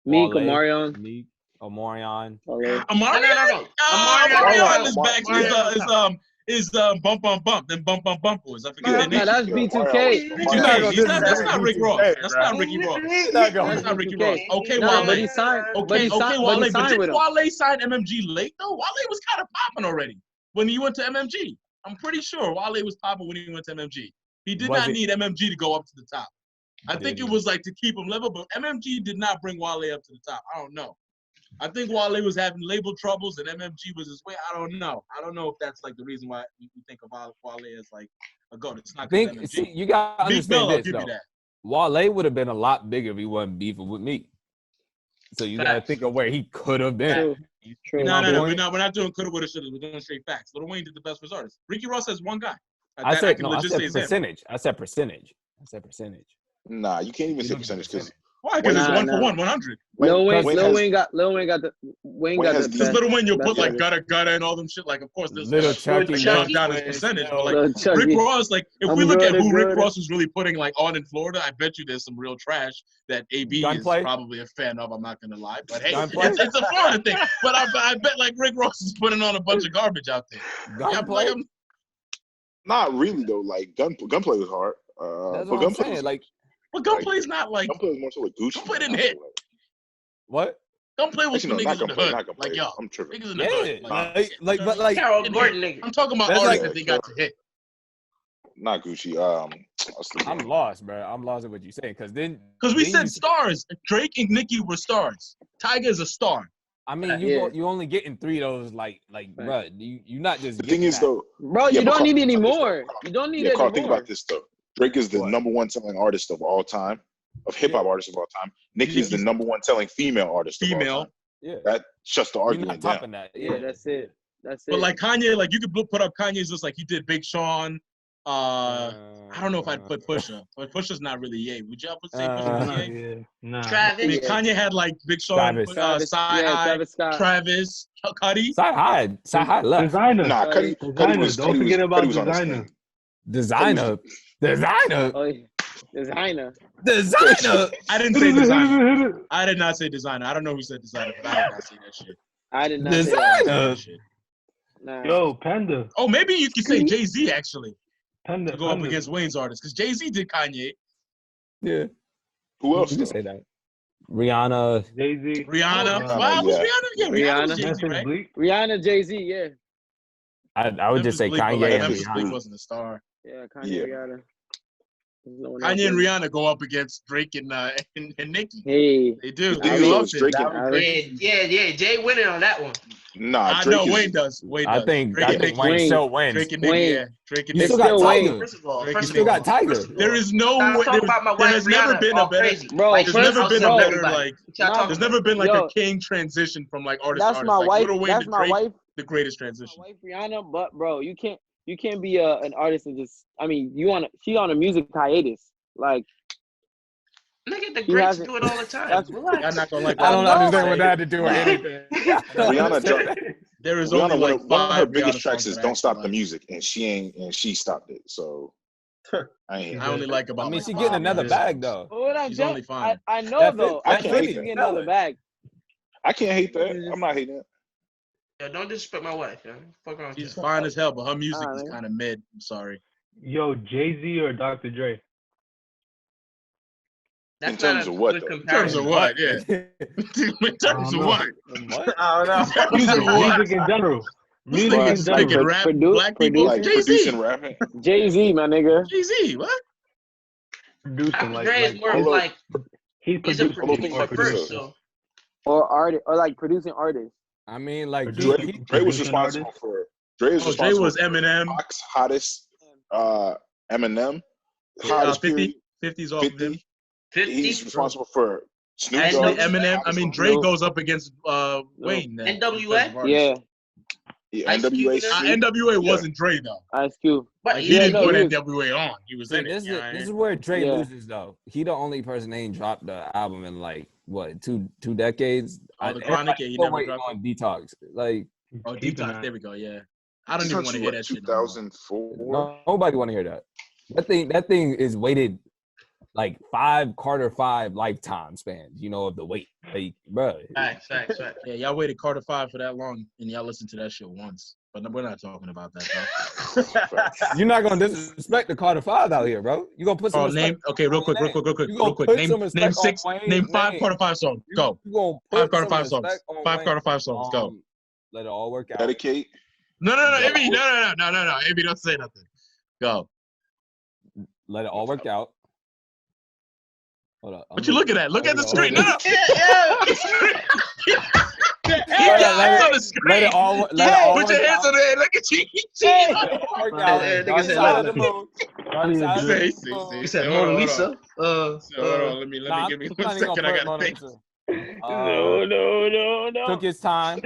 Meek, Wale, Omarion. Meek, Omarion. Wale. Amarion? No. Amarion is back. Omarion. Is Bump Bump Bump. Then Bump Bump Bump Boys. I forget Yeah, their No, name. that's Yeah, B2K. Omarion. That's not Rick Ross. That's not Ricky Ross. That's not Ricky Ross. Okay, Nah, but Wale. he signed. but Okay, he signed, Wale. but he But signed with didn't him. Wale sign MMG late though? Wale was kind of popping already when he went to MMG. I'm pretty sure Wale was popping when he went to MMG. He did Was not it- need MMG to go up to the top. I Did think he? it was like to keep him level, but MMG did not bring Wale up to the top. I don't know. I think Wale was having label troubles and MMG was his way. I don't know. I don't know if that's like the reason why you think of Wale as like a goat. It's not 'cause of MMG. See, you gotta Big Bill, understand I'll this give though. you that. Wale would have been a lot bigger if he wasn't beefing with me. So you gotta Facts. think of where he could have been. True. True. No, my boy. we're not doing coulda, woulda, shoulda. We're doing straight facts. Lil Wayne did the best for his artist. Ricky Ross has one guy. I That said can no. I legit said say his name. percentage. I said percentage. Nah, you can't even You say don't get percentage because Why? Because it's Nah, 1 for nah. 100. Lil Wayne Wayne got the Wayne got has the Geezy. Because best. Lil Wayne, you'll best put like artist. gutter and all them shit. Like, of course, there's Little like Chucky, a Chucky. down his Wayne, percentage. still- But like Lil Chucky. Rick Ross, like if I'm we look at who good. Rick Ross was really putting like on in Florida, I bet you there's some real trash that AB Gunplay? is probably a fan of. I'm not gonna lie, but hey, Gunplay? it's a Florida thing. But I bet like Rick Ross is putting on a bunch of garbage out there. Gunplay? not really though. Like Gunplay was hard. That's But what I'm Gunplay saying. was, Like But Gunplay's not like Gunplay was more so like Gucci. Gunplay didn't man. hit. what? Gunplay was Actually, for no, not niggas in the Gunplay. hood, Not Gunplay. like y'all. I'm tripping. Niggas in the Yeah, hood, like, but like Carol didn't Gordon hit. nigga. I'm talking about That's artists like- that they got to hit. Not Gucci. What's the I'm name? lost, bro. I'm lost at what you're saying. Because then Because we then said you- stars. Drake and Nicki were stars. Tyga is a star. I mean, Yeah. you only getting 3 of those. Like, bro, you not just. The getting thing is that. though, Bro, Yeah, you but don't Carl, need any think about this, more. though. You don't need yeah, any Carl, more. think about this though. Drake is the What? number one selling artist of all time, of hip hop artists of all time. Nicki is the number one selling female artist of all Female. time. Yeah, That shuts the you're argument not down. topping that. Yeah, Yeah, that's it. That's it. But like Kanye, like you could put up Kanye's list, like he did Big Sean. I don't know if I'd put Pusha, but Pusha's not really Ye. Would y'all say Pusha Nah, was Ye? yeah, nah. I Travis. mean, Kanye had like Big Sean, Travis. Travis, Sci yeah, High, Travis Scott. Travis, Cuddy. Sci-High left. Designer. Nah, Cuddy Designer. was Don't forget about Cuddy was on his designer. thing. Designer. Oh, yeah. Designer. I didn't say designer. I did not say designer. I don't know who said designer, but I did not say that shit. I did not say Designer. that. Shit. Nah. Yo, Panda. Oh, maybe you could say Jay-Z actually Panda. to go up Panda. against Wayne's artist because Jay-Z did Kanye, Yeah, Who else? you can though? say that. Rihanna. Jay-Z. Rihanna. Oh, Wow, who's yeah. Rihanna? Yeah, Rihanna was Rihanna. Jay-Z, Memphis right? Bleak. Rihanna, Jay-Z, yeah. I would just say Memphis Bleak, but, Kanye like, and Memphis Bleak Rihanna. wasn't a star. Yeah, Kanye, Yeah. Rihanna. There's no one else Kanye and in it. Rihanna go up against Drake and Nicki. Hey. They do. The They thing go is, up though, there. Drake That and was Yeah. Jay winning on that one. nah, I Drake know is Wayne does. Wayne I does. think Drake and Nicki. Wayne Wayne. still wins. Drake and Nicki. Wayne. Yeah. Drake and You Nicki. still got Still Wayne. Tiger. First of all, Drake first and of You still all, got Tiger. There is no Stop way. talking about my There wife, has never Rihanna, been a all better. crazy. Bro, Like, There's first never of been a all- better everybody. like. What y'all talking There's about? never been like Yo. a king transition from like artist to That's artist. my Like wife. Lil Wayne That's to my Drake, wife. the greatest My transition. wife Rihanna, but bro, you can't be an artist and just. I mean, she's on a music hiatus. Like Nigga, the He greats hasn't- do it all the time. that's- Y'all Relax. not gonna like. I don't No, understand what like- that had to do with Nah. anything. Rihanna dropped. There is Rihanna, only like one of her five biggest Rihanna tracks songs is that I "Don't actually Stop the like. Music," and she stopped it. So I ain't. I only like about. I mean, like she five getting another Rihanna bag songs. though. Hold on, She's Jeff. only fine. I know That's though. it. I That's know it. she get Sell another it. bag. I can't hate that. I'm not hating it. Yo, don't disrespect my wife, yo. Fuck on She's you. fine as hell, but her music is Alright. kind of mid. I'm sorry. Yo, Jay-Z or Dr. Dre? That's In terms not a of what, good though? In terms comparison. of what? Yeah. In terms of what? What? I don't know. Music, What? music in general. This Music nigga in is general. making rap Produ- black people. Like Jay-Z. producing, rapping. Jay-Z, my nigga. Jay-Z. What? Producing, Dr. like, Dre is like more of Hold up. like he's he's a producing think producer about this, first, though. so Or artist, or like producing artists. I mean, like Dre- he- Dre was Producing responsible artist? for. Dre is Oh, Jay responsible was for Eminem. Fox, hottest, Eminem, Yeah, hottest 50. period, 50's off of him. 50. 50. He's responsible for Snoop Actually, Dogg. Eminem. I mean, Dre No. goes up against Wayne. then, NWA? in terms of artists. Yeah, Yeah, Ice Cube NWA. in there? Snoop. NWA Yeah. wasn't Dre though. Ice Cube. But Like, he he Yeah, didn't no, put he was- NWA on. He was See, in it. this you know is what I this is mean? where Dre Yeah. loses though. He the only person that ain't dropped the album in like what two decades. Oh, the Chronic, yeah, he never waiting dropped on Detox. Like Oh, Deep in Detox. that. There we go. Yeah. I don't even want to hear that shit. No more. 2004. nobody want to hear that. That thing is weighted like 5 Carter 5 lifetime spans. You know of the weight, like bro. Facts. Yeah, y'all waited Carter 5 for that long, and y'all listened to that shit once. But we're not talking about that, though. You're not gonna disrespect the Carter 5 out here, bro. You gonna put some Oh, respect name. Okay, real quick. You gonna Real quick. put Name some respect six. on Wayne's Name 5 name. Carter 5 songs. Go. You gonna 5 put Carter some 5 songs. respect on 5 Wayne. Carter 5 songs. Go. Let it all work out. Dedicate. No, Amy. No. Amy, don't say nothing. Go. Let it all work out. Hold up. What you looking at? Look at the Hold screen. on. No. Keep your Let eyes on the it screen. all Put work your hands out. on the head. Look at you. Let it all work out. Yeah, nigga Dark said, side of let the moon. Dark it- side of the See, moon. He said Hold on, Mona hold Lisa. Hold on. Let me Nah, give me I'm 1 planning on second. I putting gotta Mona think. Lisa. No. Took his time.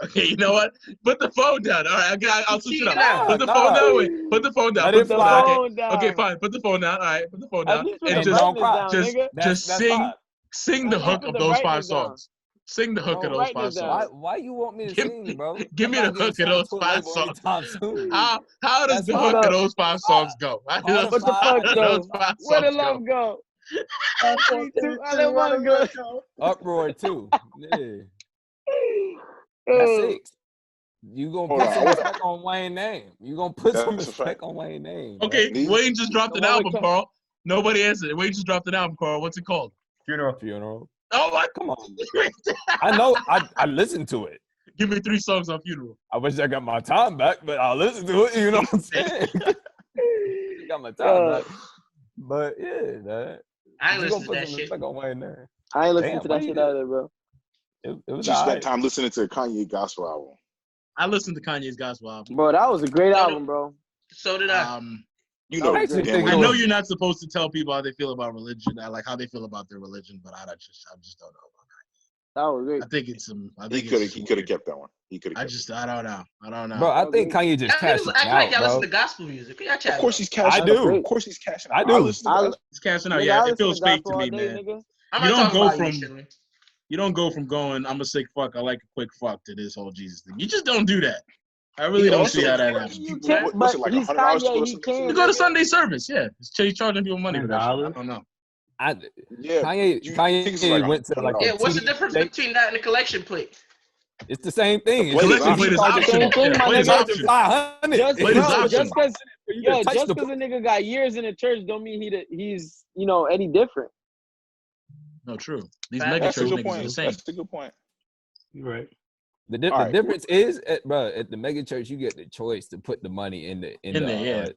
Okay, you know what? Put the phone down. All right, I'll switch it up. Nah, Put the phone down. Wait, put the phone down. Let Put it the fly. phone down. Okay, down. fine. Put the phone down. All right, put the phone At down. least put And the just- brightness cry. down, nigga. just That's sing hot. sing the At least hook put of the those 5 brightness down. songs. Sing the hook Don't of those write 5 this down. songs. Why you want me to Give sing, bro? give I'm me not the getting hook of signed those to a 5 label songs. anytime soon. How does That's the hot. hook of those 5 That's songs hot. go? How All does the What the fuck those though? 5 Where the songs love go? go? 3, 2, I let one go. Uproar too. Yeah. That's Oh, 6. You gonna Hold put on, some I wanna- respect on Wayne's name. You gonna put some That's a respect fact. on Wayne's name. Okay, These- Wayne just dropped an The one with album, Ken- Carl. Nobody answered. Wayne just dropped an album, Carl. What's it called? Funeral. Funeral. Oh my! Come on. I know. I listened to it. Give me 3 songs on Funeral. I wish I got my time back, but I'll listen to it. You know what I'm saying? Got my time back. But yeah, man. I ain't You listen gonna to put that some shit. respect on Wayne's name. I ain't listening Damn, to why that you shit did- either, bro. It was You spent alright. time listening to Kanye gospel album. I listened to Kanye's gospel album. Bro, that was a great So album, bro. So did I. You That know, was actually great. think damn I well know you- you're not supposed to tell people how they feel about religion, like how they feel about their religion, but I just don't know. That was great. I think it's some. I he think could it's have weird. kept that one. He could have. I don't know. I don't know. Bro, I think Kanye just Y'all cashed niggas act out, like y'all bro. listen to gospel music. Y'all Of course he's cashing. I do. Of course he's cashing. I out. do. listen to I, gospel. It's cashing out. nigga, I Yeah, it listen feels to fake gospel to all me, day, man. nigga. I'm You not don't talking go about from- you, Shelly. You don't go from going, I'm a sick fuck, I like a quick fuck, to this whole Jesus thing. You just don't do that. I really He don't also see how that charges happens. You people- can't, what's but it, like he's $100 to go Kanye. to He Sunday can. You go to nigga. Sunday service, yeah. He's charging people money for that shit. I $10? don't know. Yeah, Kanye you think it's like went to like $100. Yeah, a what's the TD difference Jakes. between that and the collection plate? It's the same thing. The plate is Collection plate is optional. optional. Same thing, Yeah, my plate is nigga. optional. 500. Just, Plate is no, optional. just because, For you to yo, touch just the because a nigga got years in the church don't mean he's any different. No, true. These That's mega That's a church good niggas are point. the same. That's a good point. You're right. The All right. difference is, bro, at the mega church, you get the choice to put the money in the In there, yeah.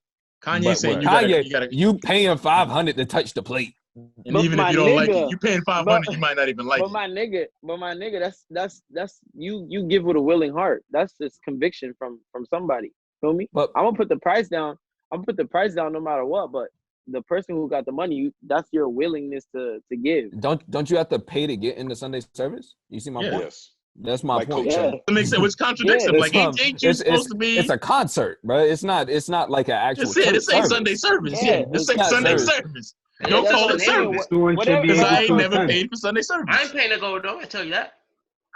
Kanye but saying with you Kanye, gotta, you paying 500 to touch the plate. and But even my if you don't like nigga- it, you paying 500, you might not even like But it. my nigga, that's you give with a willing heart. That's just conviction from somebody. Feel me? But I'm gonna put the price down. I'm gonna put the price down no matter what. But the person who got the money, that's your willingness to give. don't you have to pay to get into Sunday service? You see my Yeah. point? Yes. That's my Like point. Coach Yeah. That makes sense, which contradicts Yeah. him. Like, It's, ain't you supposed to be? It's a concert, bro. It's not like an actual Just say it. church This ain't service. Sunday service. Yeah, Yeah, this it's ain't not Sunday service. service. Yeah, Don't that's call what it I'm saying. service. Everyone should be Whatever- Because able I ain't to never attend. paid for Sunday service. I ain't paying to go though. I tell you that.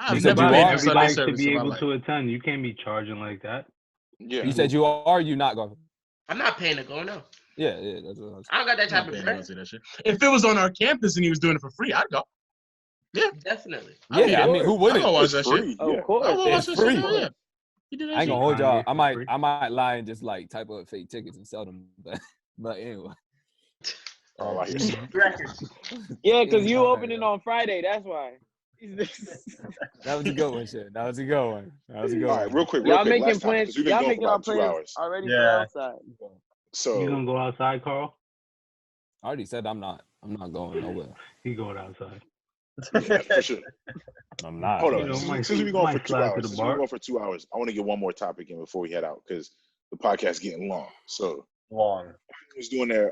I've You said never you paid are? for Sunday Everybody should service be in my able life. to attend. You can't be charging like that. Yeah. You said you not going. I'm not paying to go. No, Yeah, that's what I was. I don't got that I'm not type of paying to go bread. see that shit. If it was on our campus and he was doing it for free, I'd go. Definitely. I'd be Yeah, I there. mean, who I'd wouldn't? go watch It's that shit. free. Of Yeah. course, I'll go watch It's that free. shit. Hell yeah. He did that I ain't shit. gonna hold y'all. Kanye, I might lie and just like type up fake tickets and sell them. But anyway. Oh, I hear you. Records. Yeah, because you Yeah. opening on Friday. That's why. That was a good one, shit. That was a good one. All right, real quick. Y'all making last topic, plans. 'cause we've been Y'all going making for our about 2 plans hours. already for Yeah. outside. So You gonna go outside, Carl? I already said I'm not going nowhere. He going outside. yeah, for sure. I'm not. Hold You on. know, Since might- we're going for might 2 slide to hours, the since we're bar. going for 2 hours, I want to get one more topic in before we head out because the podcast is getting long. So Long. was doing their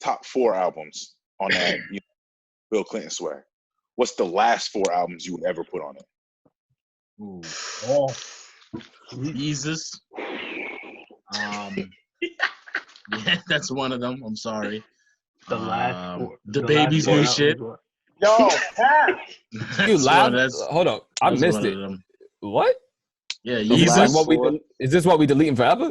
top 4 albums on that Bill Clinton swear. What's the last 4 albums you would ever put on it? Ooh. Oh. Jesus. Yeah, that's one of them. I'm sorry. The last four. The last baby's four new albums shit. were- Yo, Pat. You That's laugh. one- that's- Hold up. I that's missed one of it. them. What? Yeah, Is this, last like Jesus. what we four. is this what we deleting forever?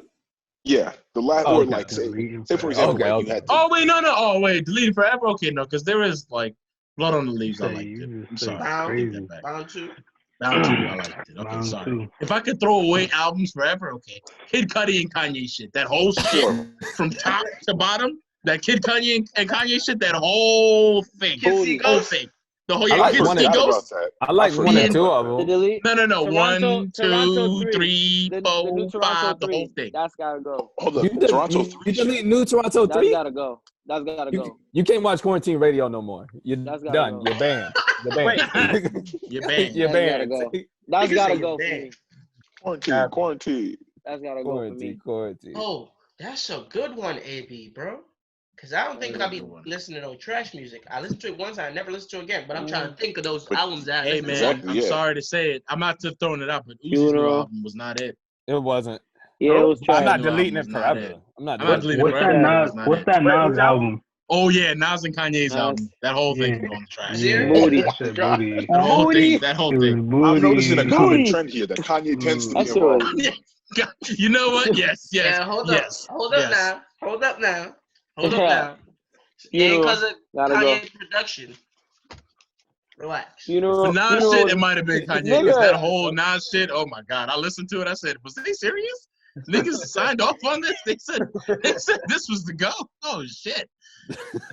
Yeah, the last Oh, or okay. like say Deleting for forever. example, Okay, like okay. you had to, Oh wait, no. Oh wait, deleted forever. Okay, no, because there is like Blood on the Leaves. I Say, liked it. you I'm just sorry. say I take crazy. that back. Bound to. Bound to. I liked it. Okay, Bound sorry. to. If I could throw away albums forever, okay. Kid Cudi and Kanye shit. That whole shit from top to bottom. That Kid Kanye and Kanye shit. That whole thing. Kids See Whole Ghosts? thing. The whole I yeah. like Kids one See of- forgot about Ghosts. that. I like one forgot or two about of The them. delete. No. Toronto 1, 2, 3. 3, The 4, new Toronto 5. The 3. whole thing. That's gotta go. Hold You, up, Toronto you 3. delete New Toronto That's 3? gotta go. That's gotta go. You can't watch Quarantine Radio no more. You're That's gotta done. go. You're banned. You're banned. You're banned. You're That's gotta banned. go. That's Niggas gotta say go you're for banned. me. Quarantine. That's gotta go for me. Quarantine. Oh, that's a good one, AB, bro. Cause I don't think That I'll was a be good one. listening to no trash music. I listened to it once, I never listened to it again. But I'm trying to think of those albums that I Hey listened man, to. Exactly, I'm yeah. sorry to say it. I'm not just throwing it out, but Uzi's new Funeral. album was not it. It wasn't. Yeah, it was I'm trash. not New album deleting was it not forever. it. I'm not I'm not deleting deleting it. it What's that forever. It Nas? was not What's it. that Wait, Nas whose album? album? Oh yeah, Nas and Kanye's Nas. album. That whole thing Yeah. can go in the trash. Yeah, Yeah, Booty. that shit booty. That whole Booty. thing. That whole It was thing. booty. I'm noticing a common Booty. trend here that Kanye tends to That be shit involved. was. You know what? Yes, yes, Yeah, hold yes, up. Hold up yes. now. Hold up now. Hold up now. It ain't Funeral. because of Gotta go. Kanye's production. Relax. For Funeral. Nas Funeral. shit, it might have been Kanye. Because Nigga. that whole Nas shit, oh my God. I listened to it. I said, was they serious? Niggas signed off on this? They said this was the go? Oh shit.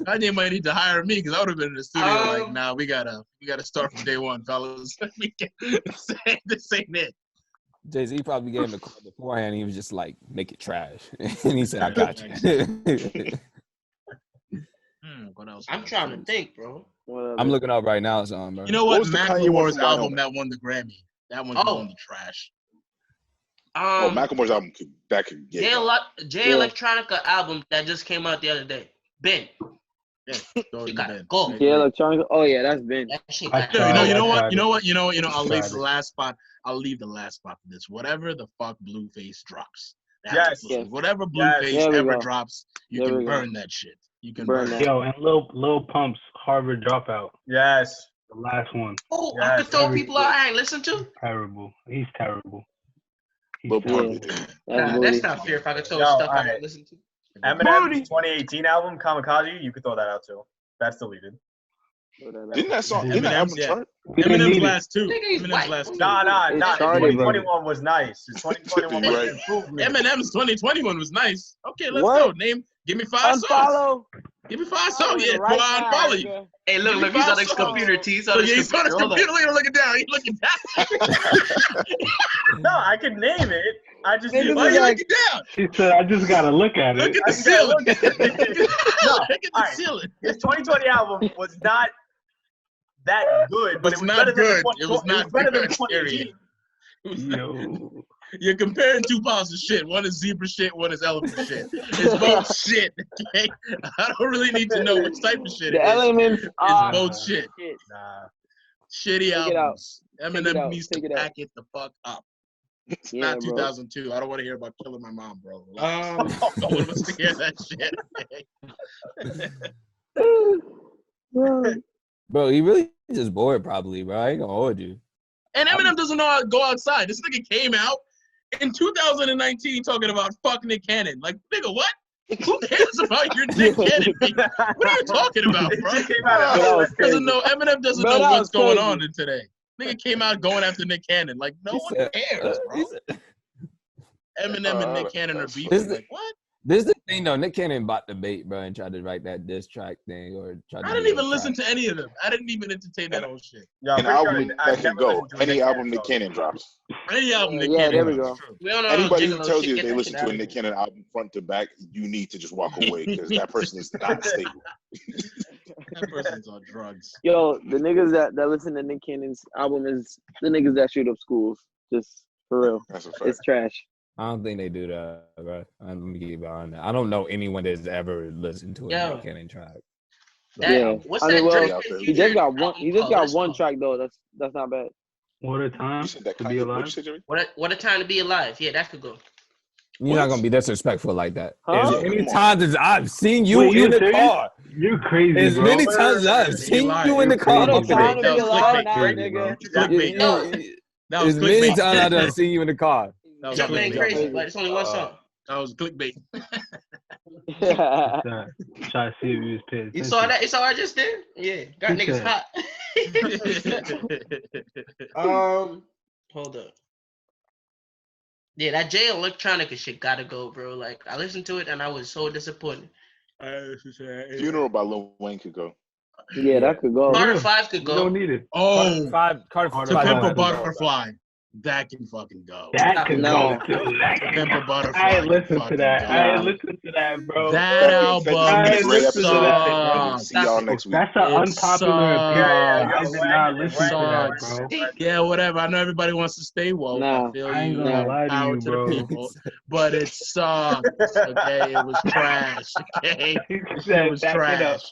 Kanye might need to hire me because I would have been in the studio like, nah, we gotta start from day one, fellas. This ain't it. Jay-Z probably gave him the call beforehand. He was just like, make it trash. And he said, I got you. What else? I'm trying to think, bro. Whatever. I'm looking up right now, son, bro. You know What what? was the Kanye one Macklemore's from album Wyoming? that won the Grammy. That one's Oh. on the trash. Oh, Macklemore's album could get Jay, that. Jay Yeah. Electronica album that just came out the other day. Ben. Yeah, throw it You in gotta the bin. go. Yeah, electronic. Oh yeah, that's been. That shit I got tried. No, I you know what? tried You know it. what? You know. I'll leave Tried the it. last spot. I'll leave the last spot for this. Whatever the fuck Blueface drops. That's Yes. good. Yes. Whatever Yes. Blueface There we ever go. drops, you There can we go. burn that shit. You can Burn burn that. it. Yo, and Lil Pump's Harvard Dropout, Yes. the last one, Oh, Yeah, I could throw very people out I ain't listen to? terrible. He's terrible. He's Lil terrible. Pump. That's Nah, booty. that's not fair if I could throw Yo, stuff I alright. don't listen to. Eminem's 2018 album, Kamikaze, you could throw that out too. That's deleted. Didn't that album yeah. chart? We didn't Eminem's need it. last two. Nigga, he's Eminem's white. last two. Nah. It's His charted, bro. 2021 was nice. His 2021 was Right. an improvement. Eminem's 2021 was nice. Okay, let's What? go. Give me 5 songs. Unfollow. Give me 5 songs. Yeah, Right well, now, unfollow you. nigga. Hey, look, Give me look, he's 5 on his songs. computer, T. He's on So his yeah, he's on his computer. Hold computer. up. Look at looking down. He's looking down. No, I could name it. I just Niggas Why are is you like- looking down? She said, I just gotta look at Look it. at the I just gotta ceiling. look at it. No, Look at the alright. ceiling. His 2020 album was not that good, but It's it was not better than good. the It was not better than good, 2018. Yo. You're comparing two piles of shit. One is zebra shit, one is elephant shit. It's both shit. Okay? I don't really need to know which type of shit The it is. elements It's are both shit. shit. Nah. Shitty it out. albums. it Eminem out. needs Take to it out. pack it the fuck up. It's Yeah, not bro. 2002. I don't want to hear about killing my mom, bro. No one wants to hear that shit. Bro, he really just bored probably, bro. I ain't gonna hold you. And Eminem doesn't know how to go outside. This nigga came out in 2019 talking about fuck Nick Cannon. Like, nigga, what? Who cares about your Nick Cannon beef? What are you talking about, bro? It came out of That nowhere. was crazy. Eminem doesn't Bro, know that what's was going crazy. on in today. Nigga came out going after Nick Cannon. Like, no He one said- cares, bro. he said- Eminem and Nick Cannon are that's beefing. This is- Like, what? This is the thing though. Nick Cannon bought the bait, bro, and tried to write that diss track thing or tried to I do didn't even that listen track. to any of them. I didn't even entertain that whole shit. Yeah, I'm An pretty album sure I've that can never go. listened to a Any Nick album Cannon Nick song. Cannon drops. Any album Nick Yeah, Cannon there we drops, go. true. We don't know Anybody who Gigolo tells shit, you get they that listen shit to a out of Nick here. Cannon album front to back, you need to just walk away because that person is not stable. That person's on drugs. Yo, the niggas that listen to Nick Cannon's album is the niggas that shoot up schools. Just for real. That's a fact. It's trash. I don't think they do that, bro. Let me get behind that. I don't know anyone that's ever listened to a Yo. Nick Cannon track. That, Yeah. What's I mean, that well, Drake he He just got album one. He just called? got Let's one go. track though. That's not bad. What a time You said that to be Kanye. alive. What you say, Jerry? What a time to be alive. Yeah, that could go. You're not gonna be disrespectful like that. Huh? As Yeah, many come on. times as I've seen you Wait, you in the serious? car, You're crazy, as bro. many times as I've seen lying. you in the You're car, crazy, What a bro. time to That be was alive clickbait, now, crazy, bro. nigga. Clickbait. No, That was as many clickbait. times as I've seen you in the car. That was Jumpman clickbait. crazy, but it's only one song. That was clickbait. Try to see if he was paying You attention. saw that? You saw what I just did? Yeah, got He niggas said- hot. Hold up. Yeah, that Jay Electronica shit gotta go, bro. Like I listened to it and I was so disappointed. Funeral by Lil Wayne could go. Yeah, that could go. Carter Yeah. 5 could You go. don't need it. Oh, Carter To Five Pimp a dollars. Butterfly. That can fucking go. That can No. go too. That can Pimp a go. Butterfly. I ain't listen to fucking that. go. I ain't listen to that, bro. That album I Great listen to that. See y'all next week. That's an unpopular opinion. Yeah, I did not listen to that, bro. Yeah, whatever. I know everybody wants to stay woke. Nah, I feel I ain't you. gonna lie to Power you, to bro. the people. But it sucked. Okay, it was trash. Okay, it was trash.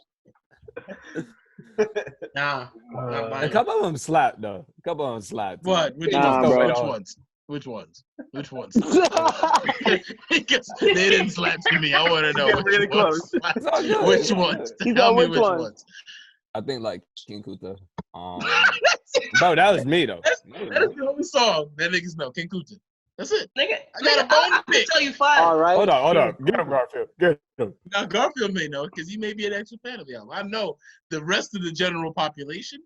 Nah, not A buying it. couple of them slapped though. A couple of them slapped. What? Which Nah, ones? bro. Which ones? Which ones? Which ones? Because they didn't slap to me. I want to know Getting which really ones. close. It's all good. Which ones? He Tell said me which which ones? ones. I think like King Kuta. Bro, that was me though. That is the only song that niggas know. King Kuta. That's it. Nigga, I got a bone I to pick. can tell you 5. All right. Hold on. Get him, Garfield. Get him. Now Garfield may know because he may be an extra fan of the album. I know the rest of the general population,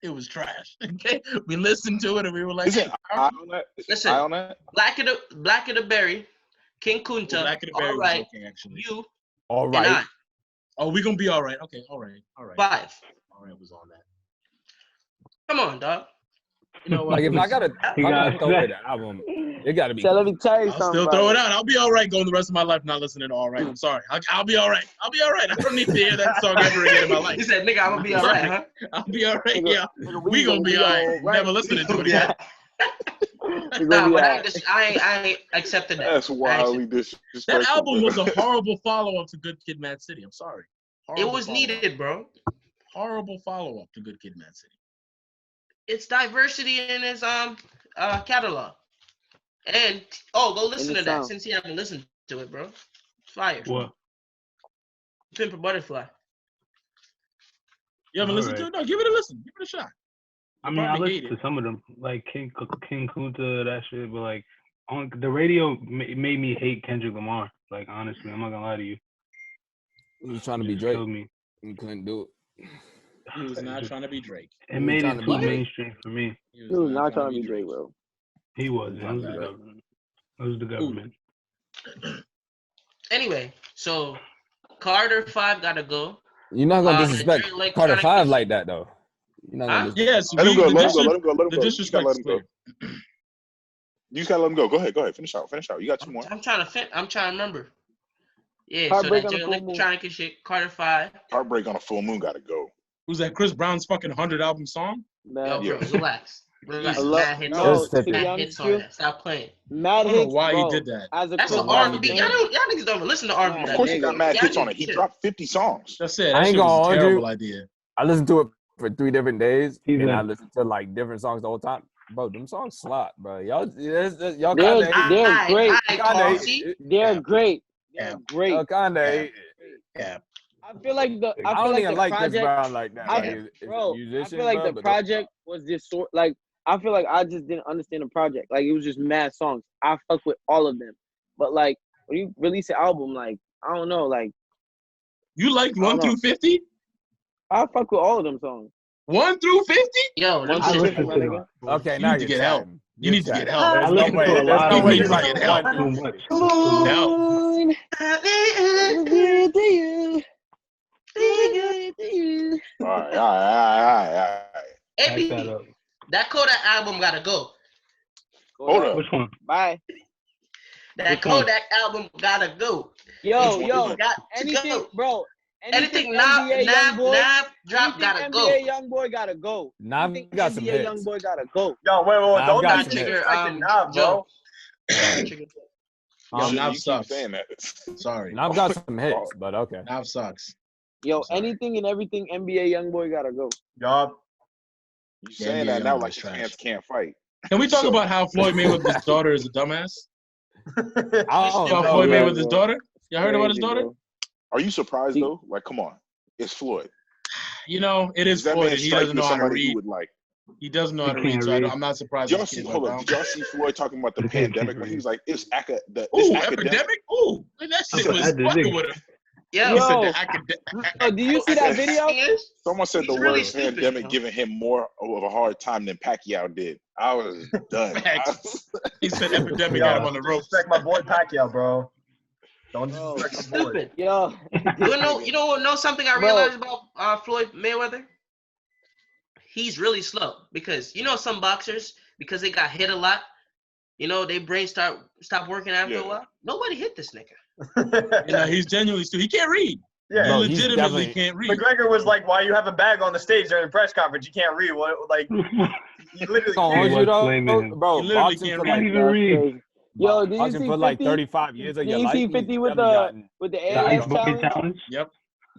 it was trash. Okay, we listened to it and we were like, Is it eye on that? Is it Listen. eye on that? Black of the Berry, King Kunta, Black of the Berry All was Right, okay actually. You, All and right. I. Oh, we gonna be all right. Okay, all right. 5. All right was on that. Come on, dog. You know what? Like if I gotta You gotta throw away the album, it gotta be. So let me tell you I'll something. still throw it brother. out. I'll be all right going the rest of my life not listening to All Right. I'm sorry. I'll be all right. I'll be all right. I don't need to hear that song ever again in my He life. said, nigga, I'm gonna be all right, huh? I'll be all right. Nigga, Yeah, nigga, we gonna be all right. Never listening to it again. We Nah, gonna be but all right. I ain't accepted that. That's wildly disrespectful. That album bro. was a horrible follow-up to Good Kid, Mad City. I'm sorry. It Horrible was follow-up. needed, bro. Horrible follow-up to Good Kid, Mad City. It's diversity in his catalog. And go listen to his that sound. since you haven't listened to it, bro. It's fire. What? Pimp a Butterfly. You haven't listened to it? No, give it a listen. Give it a shot. I mean, I Probably listened hate to some of them, like King Kunta, that shit, but like on the radio made me hate Kendrick Lamar. Like honestly, I'm not gonna lie to you. He was trying to It be just Drake. killed me. He couldn't do it. He was not trying to be Drake. It made trying it to too be Drake. mainstream for me. He He was not trying to be Drake, bro. He was. It My was the bad. government. It was the government. Anyway, so Carter 5 gotta go. You're not gonna The disrespect Drake Electronic Carter 5 Music- like that though. You're not Huh? gonna disrespect. Yes, Let him go. the Let him go. Let him go. Let him the go. You just gotta disrespect let is him go. clear. You just gotta let him go. Go ahead. Finish out. You got 2 more. I'm trying to remember. Yeah, Heartbreak so on that the Drake Full Moon. Electronic and shit. Carter 5. Heartbreak on a full moon gotta go. Who's that? Chris Brown's fucking 100 album song? Yo, Man, bro, relax. Relax. I love- Mad hits, no, Just to be mad honest hits with on you, that. Stop playing. mad I don't know hits, why bro. he did that. As a That's Chris an Brown R&B. fan, Y'all niggas don't even listen to R&B. Nah, Of course, he nigga. got mad Y'all hits on niggas it. He shit. dropped 50 songs. That's it. I That ain't shit was gonna a argue. terrible idea. I listened to it for 3 different days, He's and in. I listened to like different songs the whole time. Bro, them songs slap, bro. Y'all They're kinda great. Carl, see? They're Yeah. great. Yeah. They're great. y'all kinda. Yeah. I feel like the I don't even the like Chris project, Brown like that. I- Like, it's a bro. musician, I feel like bro, the but project was just sort like I feel like I just didn't understand the project. Like it was just mad songs. I fuck with all of them, but like when you release an album, like I don't know, like You liked I don't 1 through know. 50? I fuck with all of them songs. 1 through 50? Yo, them One I through shit. 50, listened my to nigga. them. okay, You now need to you're get help. chatting. You need to get help. I There's no listened to way. a There's lot no of way You you need them. to like get help. Too much. Help. All right. Back AP, that up. that Kodak album gotta go. Hold up. Which one? Bye. That Which one? Kodak album gotta go. Yo, Which yo, one? Got to anything, go. bro. Anything NBA Nav Youngboy, drop anything gotta NBA go. Youngboy gotta go. Nav Anything got some NBA hits. Youngboy gotta go. Yo, wait, Nah, don't got be some hits. disrespecting Nav, bro. Yo, Shit, Nav you keep sucks. saying that. Sorry. Nav got some hits, but okay. Nav sucks. Yo, Sorry. anything and everything NBA Youngboy gotta go. Yup. You Yeah, saying NBA that now Youngboy's like the trash. fans can't fight. Can we talk So- about how Floyd Mayweather's daughter is a dumbass? I How don't Floyd know. Mayweather's daughter? Y'all heard about his Crazy, daughter? bro. Are you surprised though? Like, come on, it's Floyd. You know, it is That Floyd, man and he strike doesn't me know how to somebody you read. would like. He doesn't know how to He read, can't so read. I'm not surprised Did y'all his see? kids are Hold on. dumb. Did y'all see Floyd talking about the The kid pandemic can't when he read. was like, "It's Ooh, epidemic? Ooh, man, that shit I was had to fucking dig. with him. Yo, He said Yo. the academic. Yo, do you see that video? Someone said He's the really word stupid, pandemic yo. giving him more of a hard time than Pacquiao did. I was done. Facts. He said epidemic Yo, got him on the don't ropes. disrespect my boy Pacquiao, bro. Don't Bro. disrespect my boy. Stupid. Yo. You know something I Bro. realized about Floyd Mayweather? He's really slow because you know some boxers because they got hit a lot, you know, their brain stop working after a while. Nobody hit this nigga. Yeah, he's genuinely stupid. He can't read. Yeah, he bro, legitimately can't read. McGregor was like, "Why you have a bag on the stage during the press conference? You can't read." What? Like, he literally can't. Bro, he literally can't even read. Yo, do you boxing see for 50? like 35 years of your life. Do you see 50 with the ALS challenge? Yep.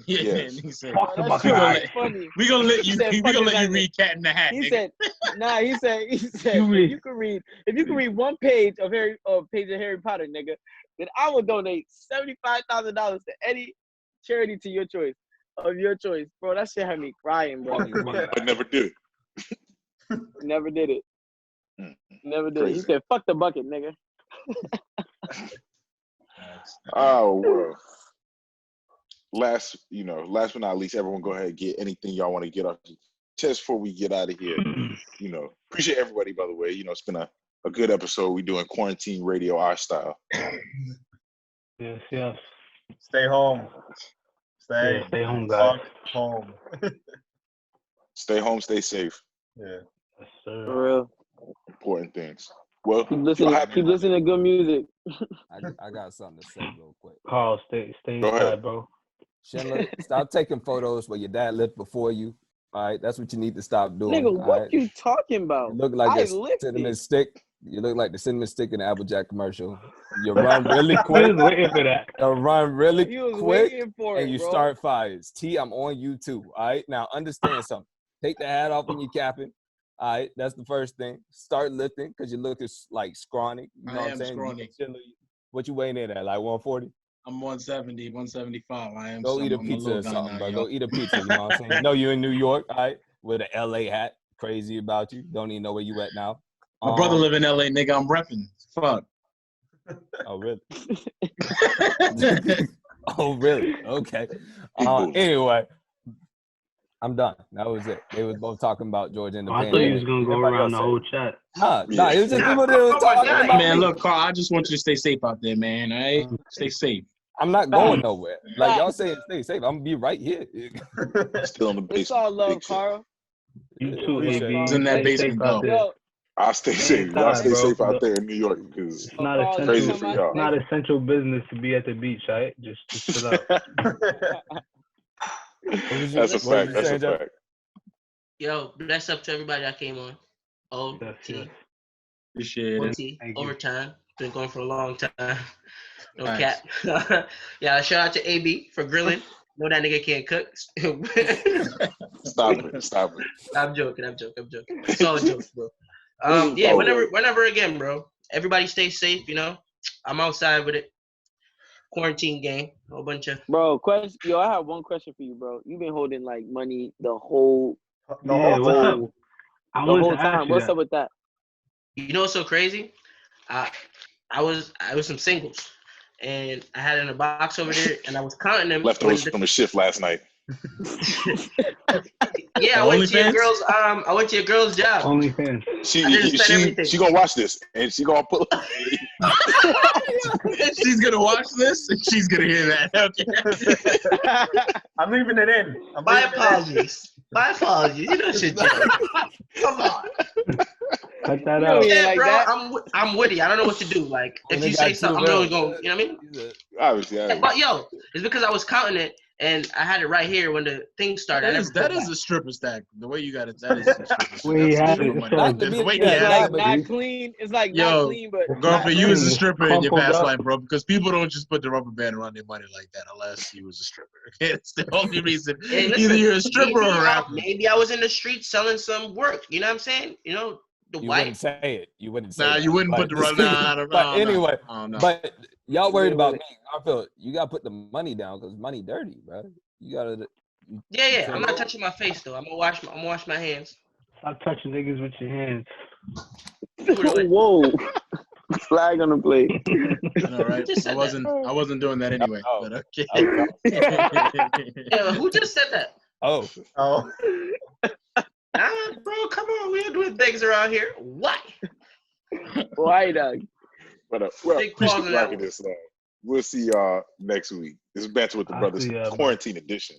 Yeah, Yes. he said, That's funny. we gonna let you He said, read Cat in the Hat. He nigga. said, he said, if you can read one page of Harry Potter, nigga, then I will donate $75,000 to any charity of your choice, bro. That shit had me crying, bro. But never did. Never did it. Never did it. He Crazy. said, "Fuck the bucket, nigga." Oh well. Last but not least, everyone go ahead and get anything y'all want to get off your chest before we get out of here. Appreciate everybody, by the way. It's been a good episode. We doing quarantine radio our style. Yes. Stay home. Stay home, guys. Home. Stay home, stay safe. Yeah. Yes, sir. For real. Important things. Well, Keep listening to good music. I got something to say real quick. Carl, stay Go ahead. inside, bro. Schindler, stop taking photos where your dad lived before you. All right, that's what you need to stop doing. Nigga, what right? you talking about? You look like I a lifted. cinnamon stick. You look like the cinnamon stick in the Applejack commercial. You run really quick. I was waiting for that. You run really You was quick, waiting for and it, you bro. start fires. T, I'm on you too. All right, now understand something. Take the hat off when you're capping. All right, that's the first thing. Start lifting because you look like scrawny. You know what I'm saying? Scrawny. What you weighing in at? Like 140? I'm 170, 175. I am. Go eat a pizza or something, bro. Go eat a pizza. You know what I'm saying? You know you're in New York, all right, with an LA hat. Crazy about you. Don't even know where you at now. My brother live in LA, nigga. I'm repping. Fuck. Oh, really? Oh, really? Okay. Anyway, I'm done. That was it. They was both talking about Georgia and the I thought you was going to go around the whole chat. Nah, it was just people that were talking about Man, me. look, Carl, I just want you to stay safe out there, man. All right? Stay safe. I'm not going nowhere. Like y'all saying stay safe. I'm going to be right here. Still in the basement. It's all love, Big shit. Carl. You too, AB. He's in that basement, though. Yo, I'll stay safe. Y'all stay safe out there in New York because It's not crazy essential. for y'all. It's not essential business to be at the beach, right? Just chill out. That's a fact. That's a fact. Yo, bless up to everybody that came on. Yes, T. yes. Appreciate it. T. Thank you. Overtime. Been going for a long time. No Nice. cap. Yeah, shout out to AB for grilling. No, that nigga can't cook. Stop it. I'm joking. It's all jokes, bro. Yeah, whenever again, bro. Everybody stay safe, I'm outside with it. Quarantine game. A whole bunch of bro, I have one question for you, bro. You've been holding like money the whole What's up? I the wanted whole to ask time. you What's that. up with that? You know what's so crazy? I was some singles, and I had it in a box over there, and I was counting them. Leftovers from a shift last night. Yeah, I went to your girl's job. OnlyFans. She gonna watch this and she gonna pull up. She's gonna watch this and she's gonna hear that. Okay. I'm leaving it in. My apologies. You know shit, Joe. Come on. Cut that out. Yeah, like bro. that? I'm witty. I don't know what to do. Like, if you say something, I'm really going. You know what I mean? Obviously, But yo, it's because I was counting it and I had it right here when the thing started. That is a stripper stack. The way you got it, that is a stripper stack. We had it. That's the way you It's had like it. not clean. It's like not clean, but Girlfriend, you was a clean. stripper in your past Crumpled up. life, bro. Because people don't just put the rubber band around their money like that unless you was a stripper. Okay, it's the only reason. Hey, listen, Either you're a stripper or a rapper. Maybe I was in the street selling some work. You know what I'm saying? The You white. wouldn't say it. You wouldn't say Nah, that. you wouldn't put the rubber. Nah, I don't know. But anyway, but y'all worried about Wait. me. I feel you gotta put the money down because money dirty, bro. You gotta. Yeah. I'm not touching my face though. I'm gonna wash my hands. Stop touching niggas with your hands. Whoa. Flag on the plate. All right. Just said I wasn't doing that anyway. Oh. But okay. Yeah, who just said that? Oh, Nah, bro, come on. We ain't doing things around here. What? Why, dog? But well, Big pause appreciate on that rocking this. We'll see y'all next week. This is Banter with the I'll Brothers see ya, man. Quarantine Edition.